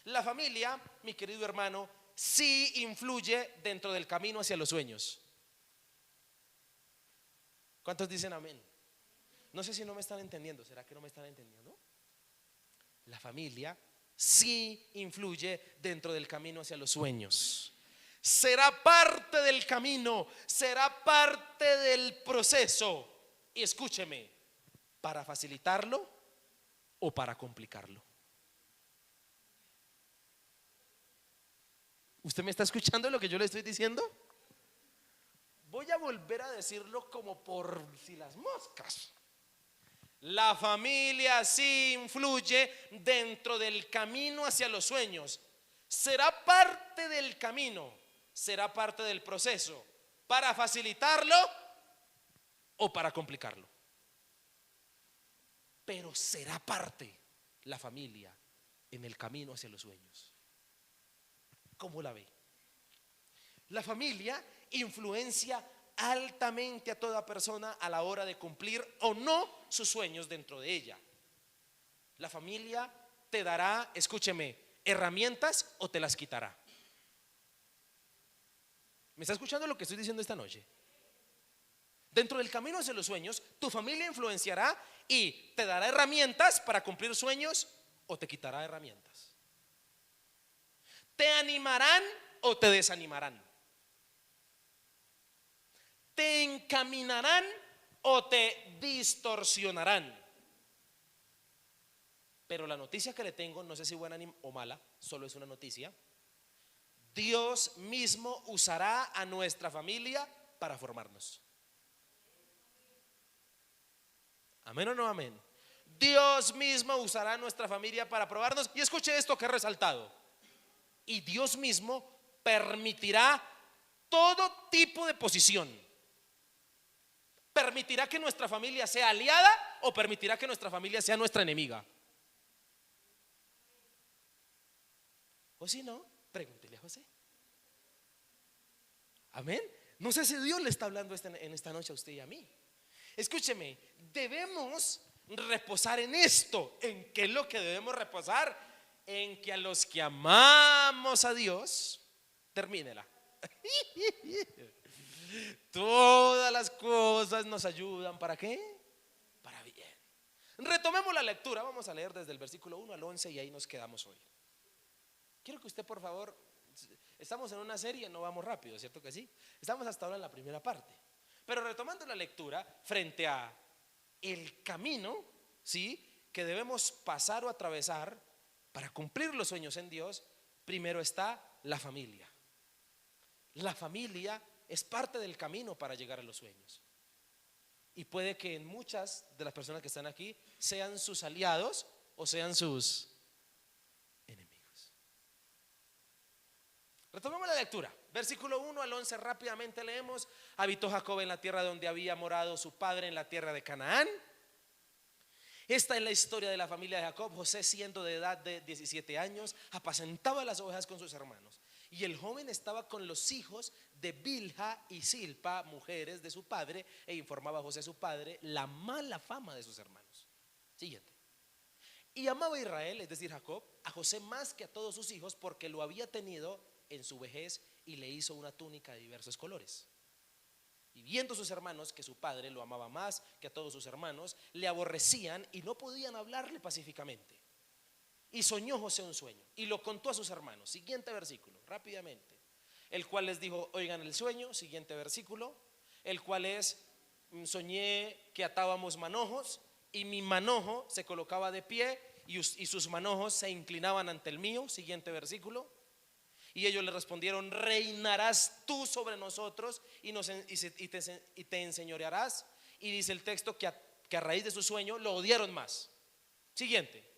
La familia, mi querido hermano, sí influye dentro del camino hacia los sueños. ¿Cuántos dicen amén? No sé si no me están entendiendo. ¿Será que no me están entendiendo? La familia sí influye dentro del camino hacia los sueños. será parte del camino, será parte del proceso. Y escúcheme, ¿para facilitarlo o para complicarlo? ¿Usted me está escuchando lo que yo le estoy diciendo? Voy a volver a decirlo como por si las moscas. La familia sí influye dentro del camino hacia los sueños. Será parte del camino, será parte del proceso, para facilitarlo o para complicarlo. Pero será parte la familia en el camino hacia los sueños. ¿Cómo la ve? La familia influencia altamente a toda persona a la hora de cumplir o no sus sueños dentro de ella. La familia te dará, escúcheme, herramientas o te las quitará. ¿Me está escuchando lo que estoy diciendo esta noche? Dentro del camino hacia los sueños, tu familia influenciará y te dará herramientas para cumplir sueños o te quitará herramientas. Te animarán o te desanimarán. Te encaminarán o te distorsionarán. Pero la noticia que le tengo, no sé si buena o mala, solo es una noticia. Dios mismo usará a nuestra familia para formarnos. ¿Amén o no amén? Dios mismo usará a nuestra familia para probarnos. Y escuche esto que he resaltado. Y Dios mismo permitirá todo tipo de posición. ¿Permitirá que nuestra familia sea aliada o permitirá que nuestra familia sea nuestra enemiga? ¿O si no? Pregúntele a José. Amén. No sé si Dios le está hablando en esta noche a usted y a mí. Escúcheme, debemos reposar en esto. ¿En qué es lo que debemos reposar? En que a los que amamos a Dios, termínela. Todas las cosas nos ayudan. ¿Para qué? Para bien. Retomemos la lectura. Vamos a leer desde el versículo 1 al 11 y ahí nos quedamos hoy. Quiero que usted, por favor, estamos en una serie, no vamos rápido, ¿cierto que sí? Estamos hasta ahora en la primera parte. Pero retomando la lectura, frente a el camino, ¿sí?, que debemos pasar o atravesar para cumplir los sueños en Dios, primero está la familia. La familia es parte del camino para llegar a los sueños. Y puede que en muchas de las personas que están aquí sean sus aliados o sean sus enemigos. Retomemos la lectura. Versículo 1 al 11 rápidamente leemos. Habitó Jacob en la tierra donde había morado su padre, en la tierra de Canaán. Esta es la historia de la familia de Jacob. José, siendo de edad de 17 años, apacentaba las ovejas con sus hermanos. Y el joven estaba con los hijos de Bilha y Silpa, mujeres de su padre, e informaba a José su padre la mala fama de sus hermanos. Siguiente. Y amaba a Israel, es decir Jacob, a José más que a todos sus hijos, porque lo había tenido en su vejez y le hizo una túnica de diversos colores. Y viendo sus hermanos que su padre lo amaba más que a todos sus hermanos, le aborrecían y no podían hablarle pacíficamente. Y soñó José un sueño y lo contó a sus hermanos. Siguiente versículo, rápidamente. El cual les dijo: oigan el sueño. Siguiente versículo. El cual es: soñé que atábamos manojos y mi manojo se colocaba de pie y sus manojos se inclinaban ante el mío. Siguiente versículo. Y ellos le respondieron: reinarás tú sobre nosotros y te enseñorearás. Y dice el texto que a raíz de su sueño lo odiaron más. Siguiente.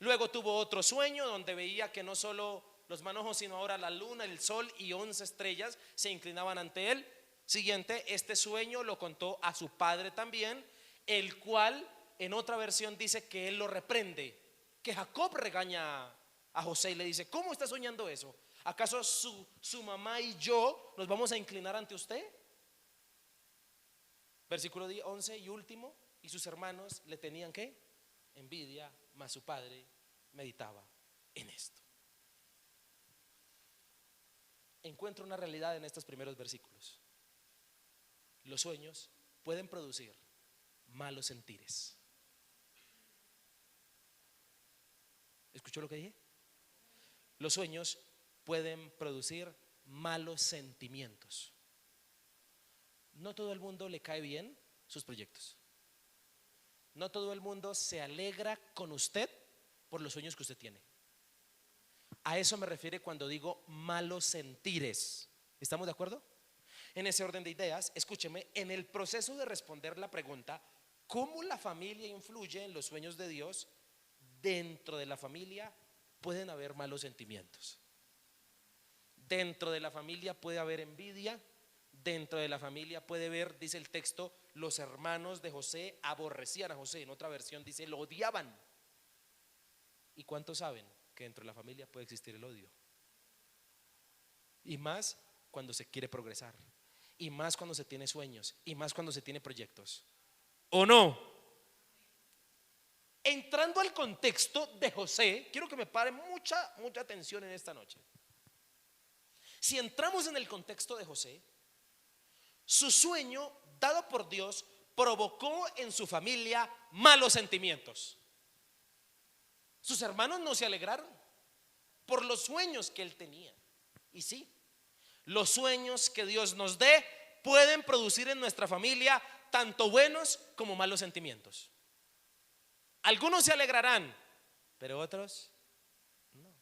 Luego tuvo otro sueño donde veía que no solo los manojos, sino ahora la luna, el sol y 11 estrellas se inclinaban ante él. Siguiente. Este sueño lo contó a su padre también, el cual en otra versión dice que él lo reprende, que Jacob regaña a José y le dice: ¿cómo está soñando eso? ¿Acaso su mamá y yo nos vamos a inclinar ante usted? Versículo 11 y último. Y sus hermanos le tenían ¿qué? Envidia, mas su padre meditaba en esto. Encuentro una realidad en estos primeros versículos. Los sueños pueden producir malos sentires. ¿Escuchó lo que dije? Los sueños pueden producir malos sentimientos. No todo el mundo le cae bien sus proyectos. No todo el mundo se alegra con usted por los sueños que usted tiene. A eso me refiero cuando digo malos sentires. ¿Estamos de acuerdo? En ese orden de ideas, escúcheme, en el proceso de responder la pregunta, ¿cómo la familia influye en los sueños de Dios? Dentro de la familia pueden haber malos sentimientos. Dentro de la familia puede haber envidia. Dentro de la familia puede haber, dice el texto, los hermanos de José aborrecían a José. En otra versión dice, lo odiaban. ¿Y cuántos saben que dentro de la familia puede existir el odio? Y más cuando se quiere progresar. Y más cuando se tiene sueños. Y más cuando se tiene proyectos. ¿O no? Entrando al contexto de José, quiero que me pare mucha atención en esta noche. Si entramos en el contexto de José, su sueño dado por Dios provocó en su familia malos sentimientos. Sus hermanos no se alegraron por los sueños que él tenía. Y sí, los sueños que Dios nos dé pueden producir en nuestra familia tanto buenos como malos sentimientos. Algunos se alegrarán, pero otros no.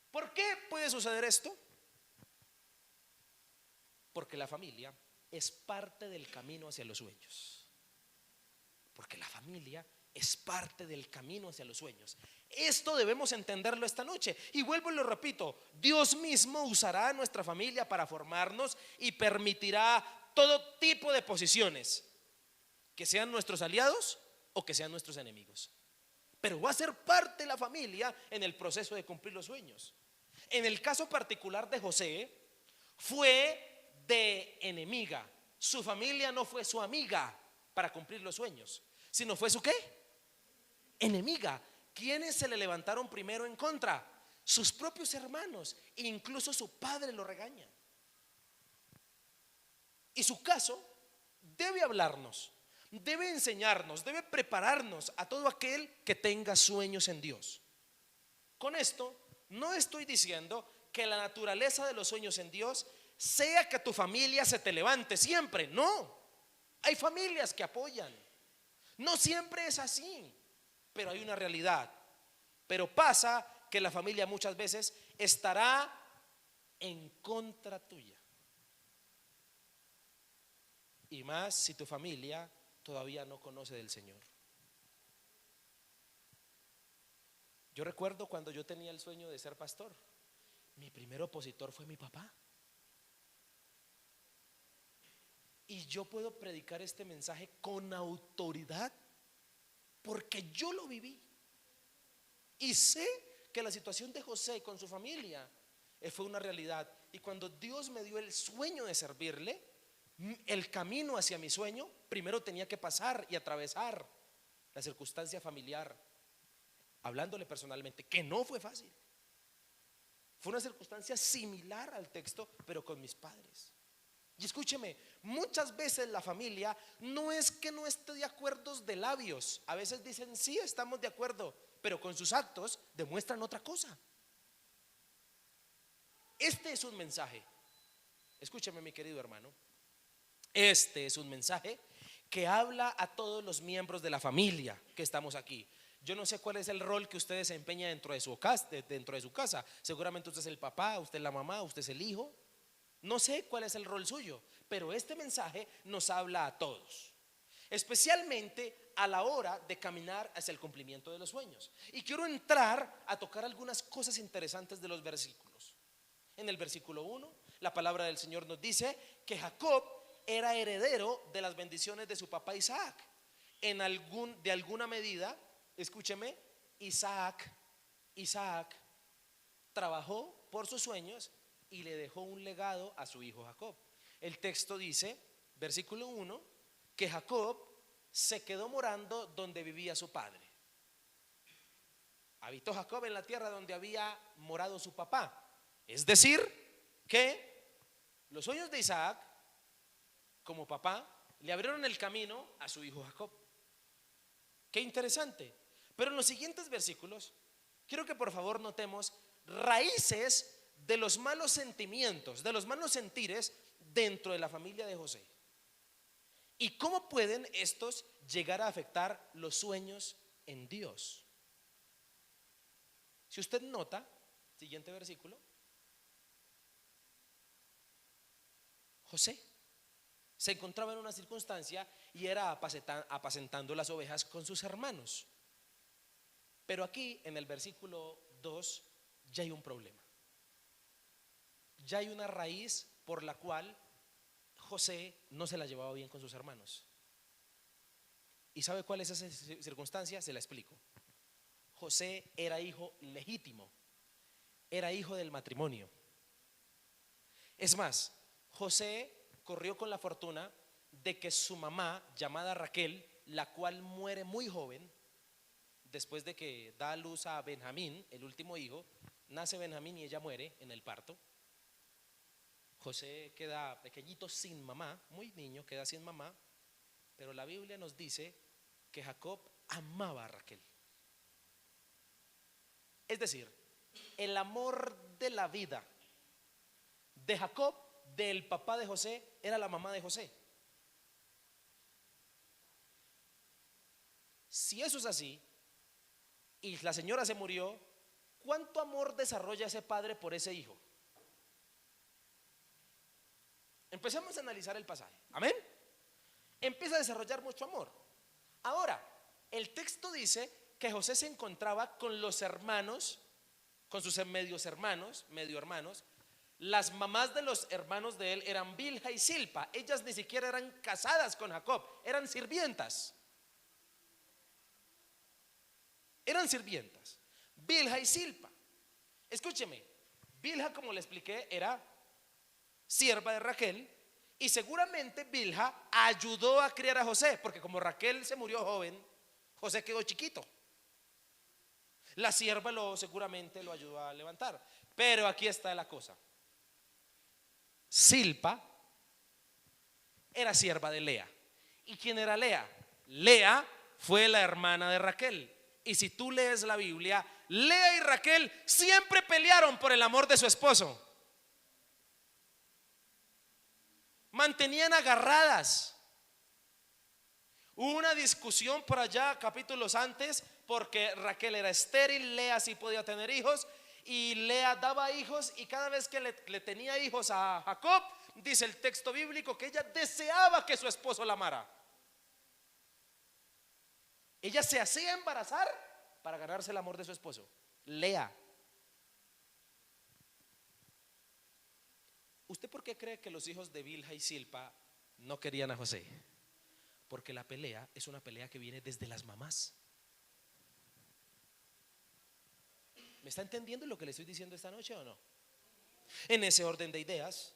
¿Por qué puede suceder esto? Porque la familia es parte del camino hacia los sueños. Porque la familia es parte del camino hacia los sueños. Esto debemos entenderlo esta noche. Y vuelvo y lo repito, Dios mismo usará a nuestra familia para formarnos y permitirá todo tipo de posiciones, que sean nuestros aliados o que sean nuestros enemigos. Pero va a ser parte de la familia en el proceso de cumplir los sueños. En el caso particular de José, fue de enemiga. Su familia no fue su amiga para cumplir los sueños, sino fue su ¿qué? Enemiga. ¿Quiénes se le levantaron primero en contra? Sus propios hermanos. E incluso su padre lo regaña. Y su caso debe hablarnos, debe enseñarnos, debe prepararnos a todo aquel que tenga sueños en Dios. Con esto no estoy diciendo que la naturaleza de los sueños en Dios sea que tu familia se te levante siempre. No, hay familias que apoyan. No siempre es así, pero hay una realidad. Pero pasa que la familia muchas veces estará en contra tuya. Y más si tu familia todavía no conoce del Señor. Yo recuerdo cuando yo tenía el sueño de ser pastor, mi primer opositor fue mi papá. Y yo puedo predicar este mensaje con autoridad porque yo lo viví. Y sé que la situación de José con su familia fue una realidad. Y cuando Dios me dio el sueño de servirle, el camino hacia mi sueño, primero tenía que pasar y atravesar la circunstancia familiar, hablándole personalmente, que no fue fácil. Fue una circunstancia similar al texto, pero con mis padres. Y escúcheme, muchas veces la familia no es que no esté de acuerdo de labios. A veces dicen sí, estamos de acuerdo, pero con sus actos demuestran otra cosa. Este es un mensaje, escúcheme mi querido hermano, este es un mensaje que habla a todos los miembros de la familia que estamos aquí. Yo no sé cuál es el rol que usted desempeña dentro de su casa. Seguramente usted es el papá, usted es la mamá, usted es el hijo. No sé cuál es el rol suyo, pero este mensaje nos habla a todos, especialmente a la hora de caminar hacia el cumplimiento de los sueños. Y quiero entrar a tocar algunas cosas interesantes de los versículos. En el versículo 1, la palabra del Señor nos dice que Jacob era heredero de las bendiciones de su papá Isaac. De alguna medida, escúcheme, Isaac trabajó por sus sueños y le dejó un legado a su hijo Jacob. El texto dice, versículo 1, que Jacob se quedó morando donde vivía su padre. Habitó Jacob en la tierra donde había morado su papá. Es decir, que los sueños de Isaac, como papá, le abrieron el camino a su hijo Jacob. Qué interesante. Pero en los siguientes versículos, quiero que por favor notemos raíces de los malos sentimientos, de los malos sentires dentro de la familia de José. ¿Y cómo pueden estos llegar a afectar los sueños en Dios? Si usted nota, siguiente versículo, José se encontraba en una circunstancia y era apacentando las ovejas con sus hermanos. Pero aquí en el versículo 2 ya hay un problema. Ya hay una raíz por la cual José no se la llevaba bien con sus hermanos. ¿Y sabe cuál es esa circunstancia? Se la explico. José era hijo legítimo, era hijo del matrimonio. Es más, José corrió con la fortuna de que su mamá, llamada Raquel, la cual muere muy joven, después de que da a luz a Benjamín, el último hijo, nace Benjamín y ella muere en el parto. José queda pequeñito sin mamá, muy niño, queda sin mamá, pero la Biblia nos dice que Jacob amaba a Raquel. Es decir, el amor de la vida de Jacob, del papá de José, era la mamá de José. Si eso es así y la señora se murió, ¿cuánto amor desarrolla ese padre por ese hijo? Empecemos a analizar el pasaje. Amén. Empieza a desarrollar mucho amor. Ahora, el texto dice que José se encontraba con los hermanos, con sus medio hermanos. Las mamás de los hermanos de él eran Bilha y Silpa. Ellas ni siquiera eran casadas con Jacob, eran sirvientas. Bilha y Silpa. Escúcheme, Bilha, como le expliqué, era sierva de Raquel, y seguramente Bilha ayudó a criar a José, porque como Raquel se murió joven, José quedó chiquito. La sierva seguramente lo ayudó a levantar. Pero aquí está la cosa. Silpa era sierva de Lea. ¿Y quién era Lea? Lea fue la hermana de Raquel. Y si tú lees la Biblia, Lea y Raquel siempre pelearon por el amor de su esposo. Mantenían agarradas. Hubo una discusión por allá capítulos antes, porque Raquel era estéril, Lea sí podía tener hijos, y Lea daba hijos, y cada vez que le tenía hijos a Jacob, dice el texto bíblico que ella deseaba que su esposo la amara. Ella se hacía embarazar para ganarse el amor de su esposo. Lea. ¿Usted por qué cree que los hijos de Bilha y Silpa no querían a José? Porque la pelea es una pelea que viene desde las mamás. ¿Me está entendiendo lo que le estoy diciendo esta noche o no? En ese orden de ideas,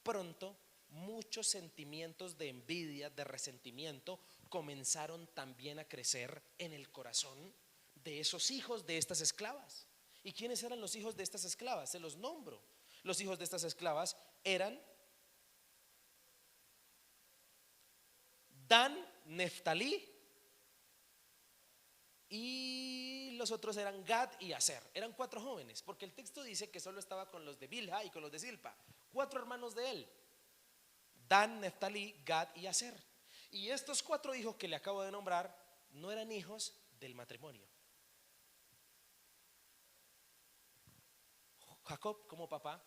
pronto muchos sentimientos de envidia, de resentimiento, comenzaron también a crecer en el corazón de esos hijos de estas esclavas. ¿Y quiénes eran los hijos de estas esclavas? Se los nombro. Los hijos de estas esclavas eran Dan, Neftalí, y los otros eran Gad y Aser. Eran 4 jóvenes, porque el texto dice que solo estaba con los de Bilha y con los de Silpa, 4 hermanos de él: Dan, Neftalí, Gad y Aser. Y estos 4 hijos que le acabo de nombrar no eran hijos del matrimonio. Jacob, como papá,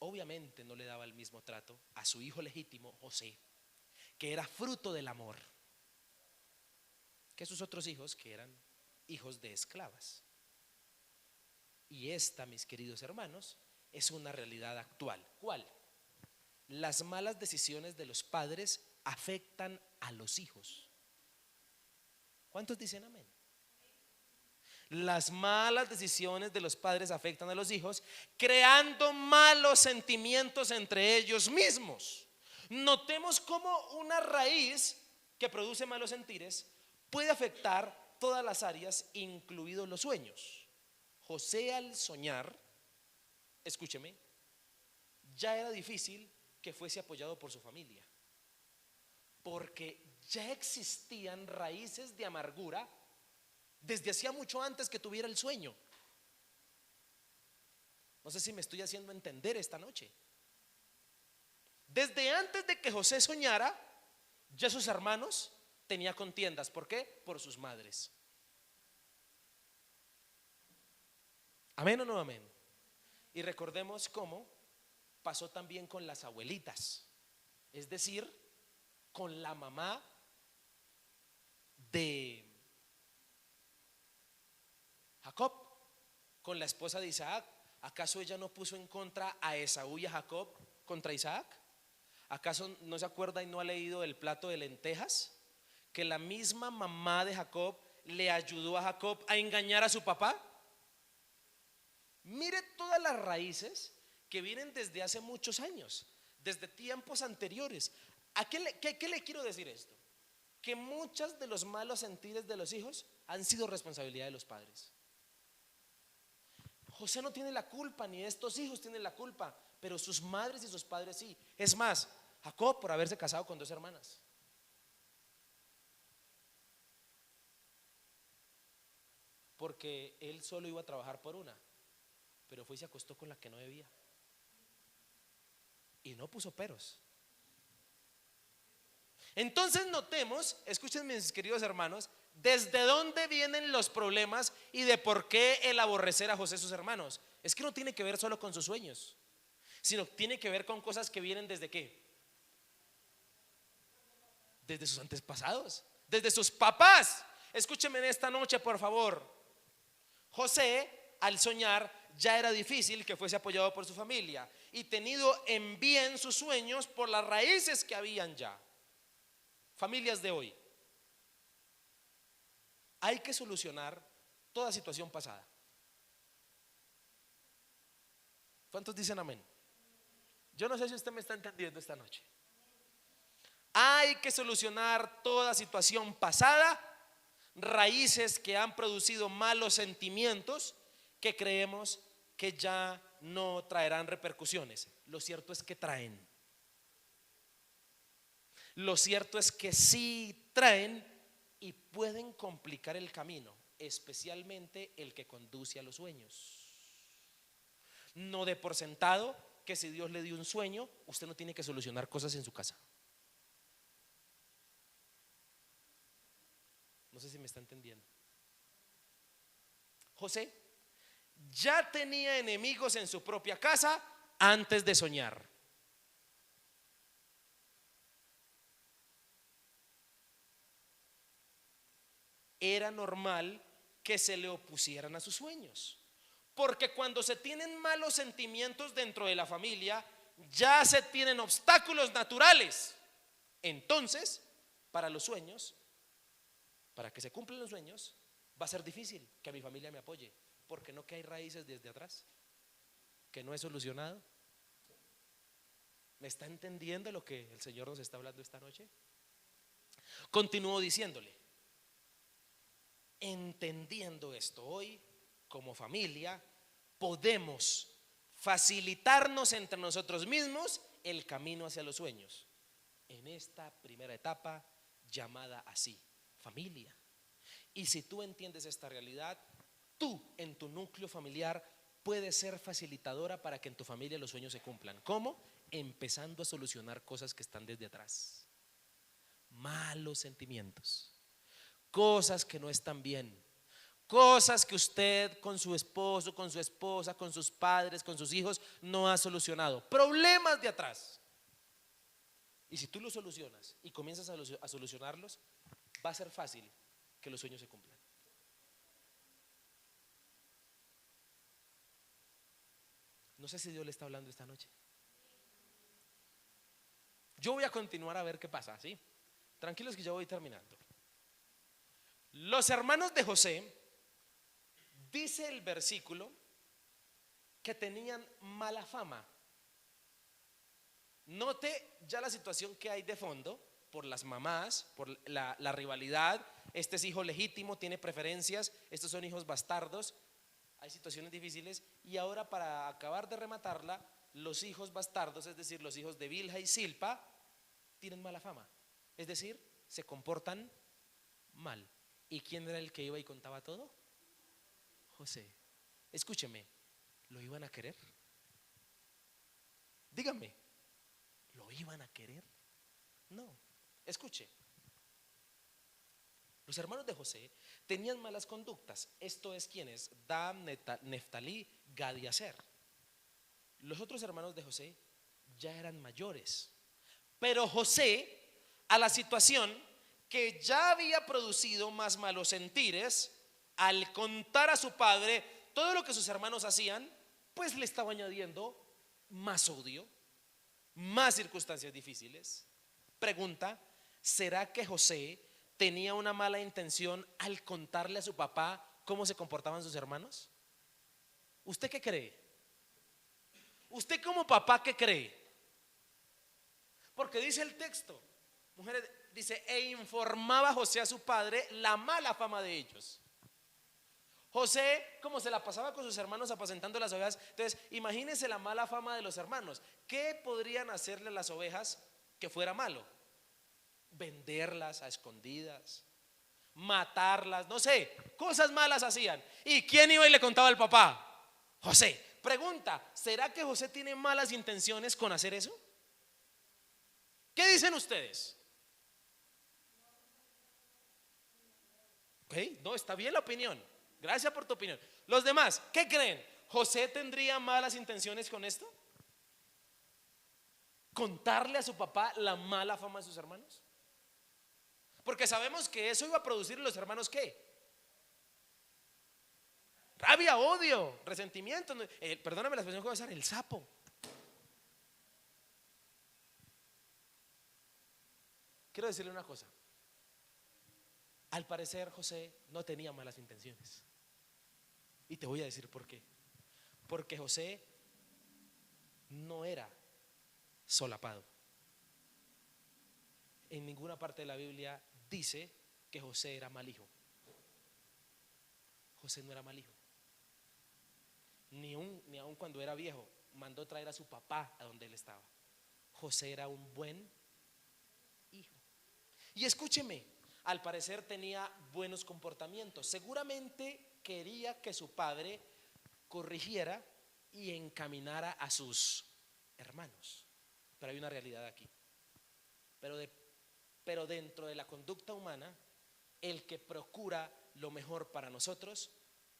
obviamente no le daba el mismo trato a su hijo legítimo, José, que era fruto del amor, que sus otros hijos, que eran hijos de esclavas. Y esta, mis queridos hermanos, es una realidad actual. ¿Cuál? Las malas decisiones de los padres afectan a los hijos. ¿Cuántos dicen amén? Las malas decisiones de los padres afectan a los hijos, creando malos sentimientos entre ellos mismos. Notemos cómo una raíz que produce malos sentires puede afectar todas las áreas, incluidos los sueños. José, al soñar, escúcheme, ya era difícil que fuese apoyado por su familia, porque ya existían raíces de amargura desde hacía mucho antes que tuviera el sueño. No sé si me estoy haciendo entender esta noche. Desde antes de que José soñara, ya sus hermanos tenía contiendas. ¿Por qué? Por sus madres. ¿Amén o no amén? Y recordemos cómo pasó también con las abuelitas, es decir, con la mamá de Jacob, con la esposa de Isaac. ¿Acaso ella no puso en contra a Esaú y a Jacob contra Isaac? ¿Acaso no se acuerda y no ha leído el plato de lentejas? Que la misma mamá de Jacob le ayudó a Jacob a engañar a su papá. Mire todas las raíces que vienen desde hace muchos años, desde tiempos anteriores. ¿Qué le quiero decir esto? Que muchos de los malos sentires de los hijos han sido responsabilidad de los padres. José no tiene la culpa, ni estos hijos tienen la culpa, pero sus madres y sus padres sí. Es más, Jacob por haberse casado con 2 hermanas. Porque él solo iba a trabajar por una, pero fue y se acostó con la que no debía. Y no puso peros. Entonces notemos, escuchen mis queridos hermanos, desde dónde vienen los problemas y de por qué el aborrecer a José y sus hermanos. Es que no tiene que ver solo con sus sueños, sino tiene que ver con cosas que vienen desde qué, desde sus antepasados, desde sus papás. Escúchenme en esta noche, por favor. José, al soñar, ya era difícil que fuese apoyado por su familia y tenido en bien sus sueños por las raíces que habían ya. Familias de hoy, hay que solucionar toda situación pasada. ¿Cuántos dicen amén? Yo no sé si usted me está entendiendo esta noche. Hay que solucionar toda situación pasada, raíces que han producido malos sentimientos que creemos que ya no traerán repercusiones. Lo cierto es que traen. Lo cierto es que sí traen y pueden complicar el camino, especialmente el que conduce a los sueños. No dé por sentado que si Dios le dio un sueño, usted no tiene que solucionar cosas en su casa. No sé si me está entendiendo. José ya tenía enemigos en su propia casa antes de soñar. Era normal que se le opusieran a sus sueños, porque cuando se tienen malos sentimientos dentro de la familia, ya se tienen obstáculos naturales. Entonces, para los sueños, para que se cumplan los sueños, va a ser difícil que mi familia me apoye, porque no que hay raíces desde atrás que no he solucionado. ¿Me está entendiendo lo que el Señor nos está hablando esta noche? Continúo diciéndole, entendiendo esto hoy, como familia, podemos facilitarnos entre nosotros mismos el camino hacia los sueños en esta primera etapa llamada así, familia. Y si tú entiendes esta realidad, tú en tu núcleo familiar puedes ser facilitadora para que en tu familia los sueños se cumplan. ¿Cómo? Empezando a solucionar cosas que están desde atrás, malos sentimientos, cosas que no están bien, cosas que usted con su esposo, con su esposa, con sus padres, con sus hijos no ha solucionado, problemas de atrás. Y si tú los solucionas y comienzas a solucionarlos, va a ser fácil que los sueños se cumplan. No sé si Dios le está hablando esta noche. Yo voy a continuar a ver qué pasa, ¿sí? Tranquilos que ya voy terminando. Los hermanos de José, dice el versículo, que tenían mala fama. Note ya la situación que hay de fondo por las mamás, por la rivalidad. Este es hijo legítimo, tiene preferencias, estos son hijos bastardos. Hay situaciones difíciles y ahora para acabar de rematarla, los hijos bastardos, es decir, los hijos de Bilha y Silpa, tienen mala fama, es decir, se comportan mal. ¿Y quién era el que iba y contaba todo? José. Escúcheme, ¿Lo iban a querer? Díganme, ¿lo iban a querer? No. Escuche, los hermanos de José tenían malas conductas. Esto es quienes: Dan, Neftalí, Gad y Aser. Los otros hermanos de José ya eran mayores. Pero José, a la situación que ya había producido más malos sentires, al contar a su padre todo lo que sus hermanos hacían, pues le estaba añadiendo más odio, más circunstancias difíciles. Pregunta: ¿será que José tenía una mala intención al contarle a su papá cómo se comportaban sus hermanos? ¿Usted qué cree? ¿Usted como papá qué cree? Porque dice el texto, mujeres, dice: e informaba José a su padre la mala fama de ellos. José, como se la pasaba con sus hermanos apacentando las ovejas, entonces imagínense la mala fama de los hermanos. ¿Qué podrían hacerle a las ovejas que fuera malo? Venderlas a escondidas, matarlas, no sé, cosas malas hacían. ¿Y quién iba y le contaba al papá? José. Pregunta: ¿será que José tiene malas intenciones con hacer eso? ¿Qué dicen ustedes? Ok, no, está bien la opinión. Gracias por tu opinión. Los demás, ¿qué creen? ¿José tendría malas intenciones con esto? ¿Contarle a su papá la mala fama de sus hermanos? Porque sabemos que eso iba a producir en los hermanos ¿qué? Rabia, odio, resentimiento. Perdóname la expresión que voy a usar: el sapo. Quiero decirle una cosa. Al parecer José no tenía malas intenciones. Y te voy a decir por qué. Porque José no era solapado. En ninguna parte de la Biblia dice que José era mal hijo. José no era mal hijo. Ni aun cuando era viejo mandó traer a su papá a donde él estaba. José era un buen hijo. Y escúcheme, al parecer tenía buenos comportamientos. Seguramente quería que su padre corrigiera y encaminara a sus hermanos. Pero hay una realidad aquí. Pero dentro de la conducta humana, el que procura lo mejor para nosotros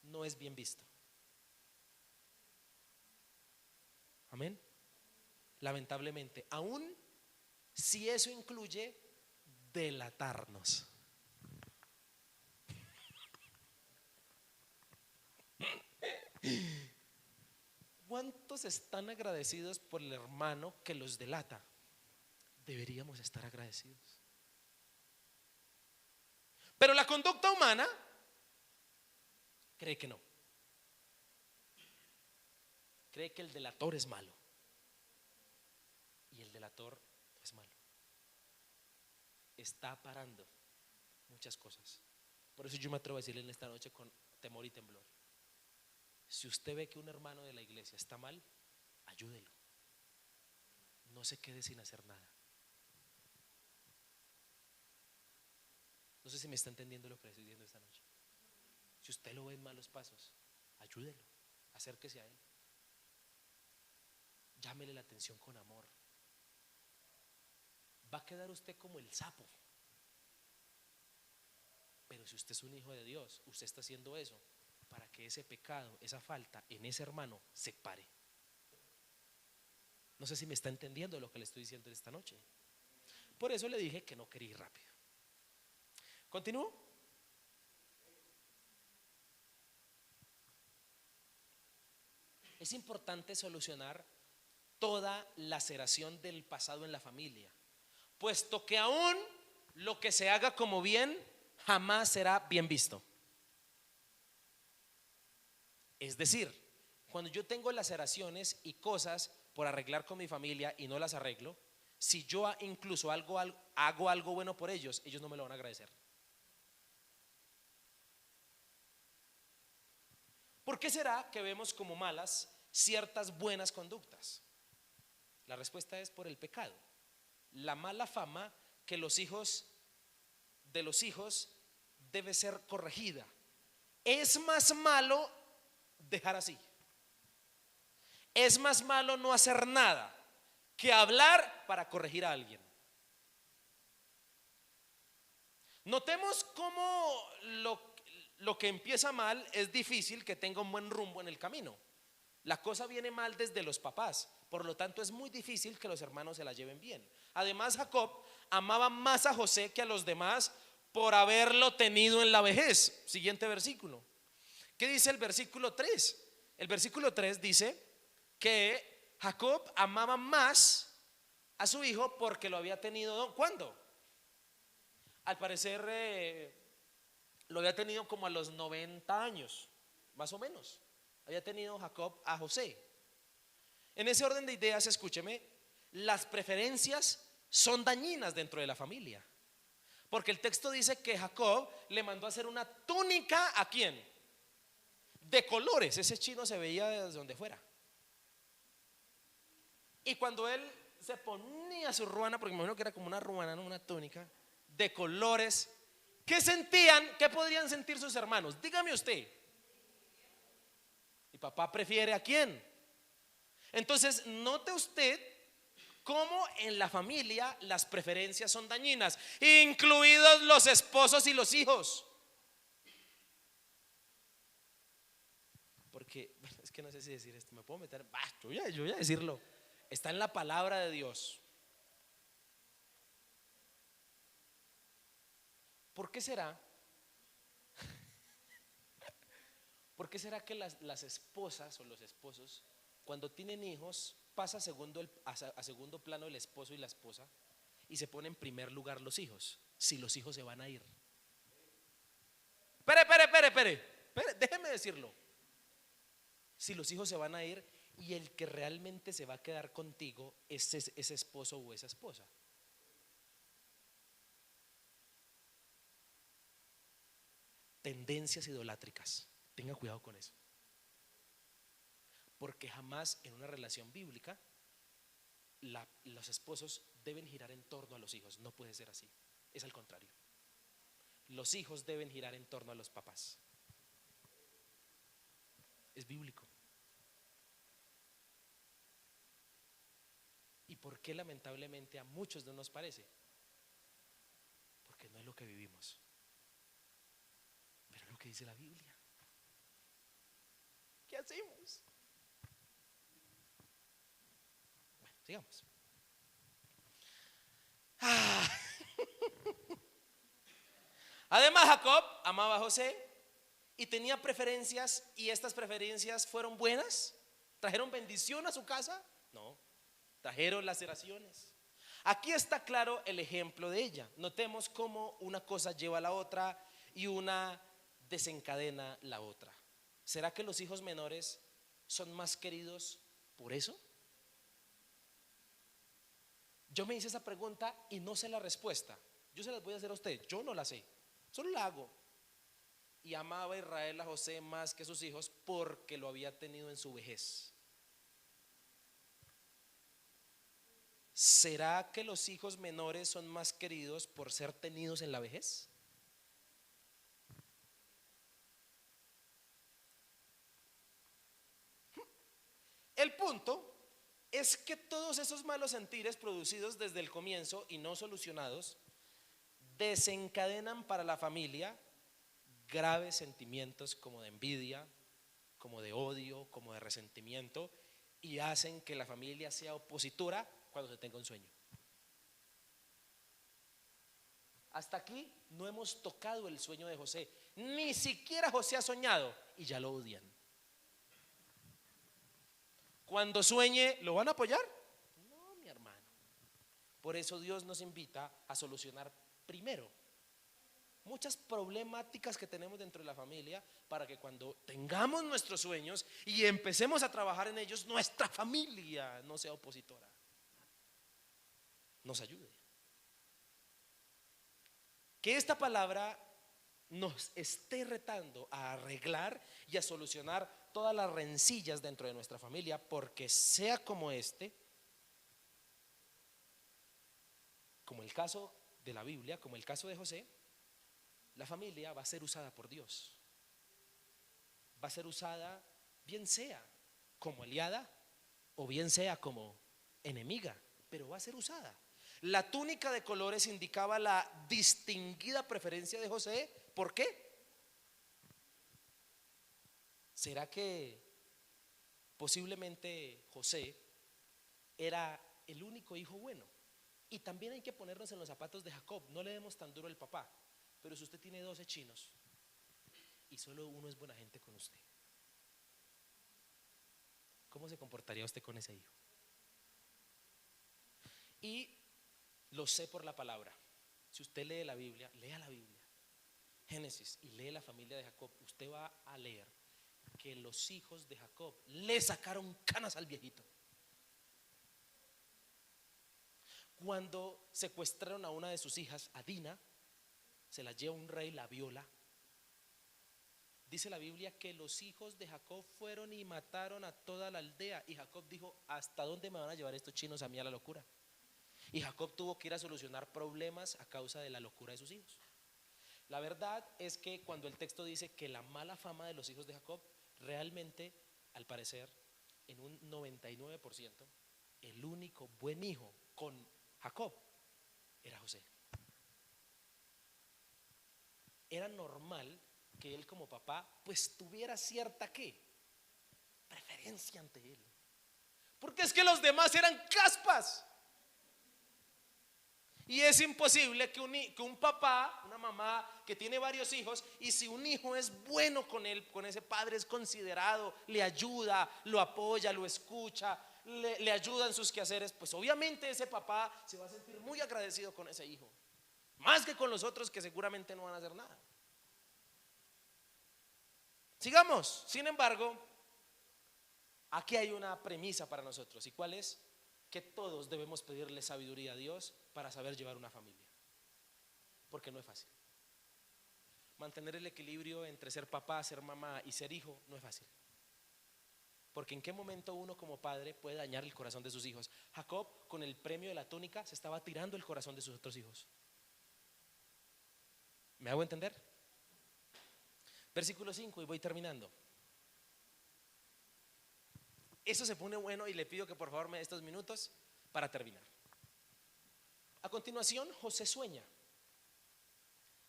no es bien visto. Amén. Lamentablemente, aún si eso incluye delatarnos. ¿Cuántos están agradecidos por el hermano que los delata? Deberíamos estar agradecidos. Pero la conducta humana cree que no. Cree que el delator es malo. Y el delator no es malo. Está parando muchas cosas. Por eso yo me atrevo a decirle en esta noche con temor y temblor: si usted ve que un hermano de la iglesia está mal, ayúdelo. No se quede sin hacer nada. No sé si me está entendiendo lo que le estoy diciendo esta noche. Si usted lo ve en malos pasos, ayúdelo, acérquese a él, llámele la atención con amor. Va a quedar usted como el sapo. Pero si usted es un hijo de Dios, usted está haciendo eso para que ese pecado, esa falta en ese hermano se pare. No sé si me está entendiendo lo que le estoy diciendo esta noche. Por eso le dije que no quería ir rápido. ¿Continúo? Es importante solucionar toda laceración del pasado en la familia, puesto que aún lo que se haga como bien jamás será bien visto. Es decir, cuando yo tengo laceraciones y cosas por arreglar con mi familia y no las arreglo, si yo incluso hago algo bueno por ellos, ellos no me lo van a agradecer. ¿Por qué será que vemos como malas ciertas buenas conductas? La respuesta es por el pecado. La mala fama que los hijos debe ser corregida. Es más malo dejar así. Es más malo no hacer nada que hablar para corregir a alguien. Notemos cómo lo que empieza mal es difícil que tenga un buen rumbo en el camino. La cosa viene mal desde los papás, por lo tanto es muy difícil que los hermanos se la lleven bien. Además, Jacob amaba más a José que a los demás por haberlo tenido en la vejez. Siguiente versículo. ¿Qué dice el versículo 3? El versículo 3 dice que Jacob amaba más a su hijo porque lo había tenido, ¿cuándo? Al parecer lo había tenido como a los 90 años, más o menos. Había tenido Jacob a José. En ese orden de ideas, escúcheme, las preferencias son dañinas dentro de la familia. Porque el texto dice que Jacob le mandó a hacer una túnica, ¿a quién? De colores. Ese chino se veía desde donde fuera. Y cuando él se ponía su ruana, porque me imagino que era como una ruana, ¿no? Una túnica de colores, ¿qué sentían? ¿Qué podrían sentir sus hermanos? Dígame usted. ¿Y papá prefiere a quién? Entonces, note usted cómo en la familia las preferencias son dañinas, incluidos los esposos y los hijos. Porque, bueno, es que no sé si decir esto, me puedo meter, yo voy a decirlo. Está en la palabra de Dios. ¿Por qué será? ¿Por qué será que las esposas o los esposos, cuando tienen hijos, pasa a segundo plano el esposo y la esposa y se pone en primer lugar los hijos? Si los hijos se van a ir. Espere, déjeme decirlo. Si los hijos se van a ir y el que realmente se va a quedar contigo es ese esposo o esa esposa. Tendencias idolátricas. Tenga cuidado con eso. Porque jamás en una relación bíblica los esposos deben girar en torno a los hijos. No puede ser así. Es al contrario. Los hijos deben girar en torno a los papás. Es bíblico. ¿Y por qué lamentablemente a muchos no nos parece? Porque no es lo que vivimos, pero es lo que dice la Biblia. ¿Qué hacemos? Bueno, sigamos. Además, Jacob amaba a José y tenía preferencias, y estas preferencias fueron buenas. ¿Trajeron bendición a su casa? No, trajeron laceraciones. Aquí está claro el ejemplo de ella. Notemos cómo una cosa lleva a la otra y una desencadena la otra. ¿Será que los hijos menores son más queridos por eso? Yo me hice esa pregunta y no sé la respuesta. Yo se las voy a hacer a usted. Yo no la sé, solo la hago. Y amaba a Israel a José más que a sus hijos porque lo había tenido en su vejez. ¿Será que los hijos menores son más queridos por ser tenidos en la vejez? El punto es que todos esos malos sentires producidos desde el comienzo y no solucionados desencadenan para la familia graves sentimientos como de envidia, como de odio, como de resentimiento, y hacen que la familia sea opositora cuando se tenga un sueño. Hasta aquí no hemos tocado el sueño de José. Ni siquiera José ha soñado y ya lo odian. Cuando sueñe, ¿lo van a apoyar? No, mi hermano. Por eso Dios nos invita a solucionar primero muchas problemáticas que tenemos dentro de la familia, para que cuando tengamos nuestros sueños y empecemos a trabajar en ellos, nuestra familia no sea opositora, nos ayude. Que esta palabra nos esté retando a arreglar y a solucionar todas las rencillas dentro de nuestra familia, porque sea como como el caso de la Biblia, como el caso de José, la familia va a ser usada por Dios. Va a ser usada, bien sea como aliada o bien sea como enemiga, pero va a ser usada. La túnica de colores indicaba la distinguida preferencia de José. ¿Por qué? ¿Será que posiblemente José era el único hijo bueno? Y también hay que ponernos en los zapatos de Jacob. No le demos tan duro al papá, pero si usted tiene 12 chinos y solo uno es buena gente con usted, ¿cómo se comportaría usted con ese hijo? Y lo sé por la palabra. Si usted lee la Biblia, lea la Biblia, Génesis, y lee la familia de Jacob, usted va a leer que los hijos de Jacob le sacaron canas al viejito. Cuando secuestraron a una de sus hijas, a Dina, se la lleva un rey, la viola. Dice la Biblia que los hijos de Jacob fueron y mataron a toda la aldea. Y Jacob dijo: ¿hasta dónde me van a llevar estos chinos a mí a la locura? Y Jacob tuvo que ir a solucionar problemas a causa de la locura de sus hijos. La verdad es que cuando el texto dice que la mala fama de los hijos de Jacob, realmente, al parecer, en un 99%, el único buen hijo con Jacob era José. Era normal que él como papá pues tuviera cierta preferencia ante él, porque es que los demás eran caspas. Y es imposible que un papá, una mamá que tiene varios hijos, y si un hijo es bueno con él, con ese padre es considerado, le ayuda, lo apoya, lo escucha, le ayuda en sus quehaceres, pues obviamente ese papá se va a sentir muy agradecido con ese hijo, más que con los otros que seguramente no van a hacer nada. Sigamos. Sin embargo, aquí hay una premisa para nosotros. ¿Y cuál es? Que todos debemos pedirle sabiduría a Dios para saber llevar una familia, porque no es fácil. Mantener el equilibrio entre ser papá, ser mamá y ser hijo no es fácil, porque en qué momento uno como padre puede dañar el corazón de sus hijos. Jacob, con el premio de la túnica, se estaba tirando el corazón de sus otros hijos. ¿Me hago entender? Versículo 5 y voy terminando. Eso se pone bueno y le pido que por favor me dé estos minutos para terminar. A continuación, José sueña,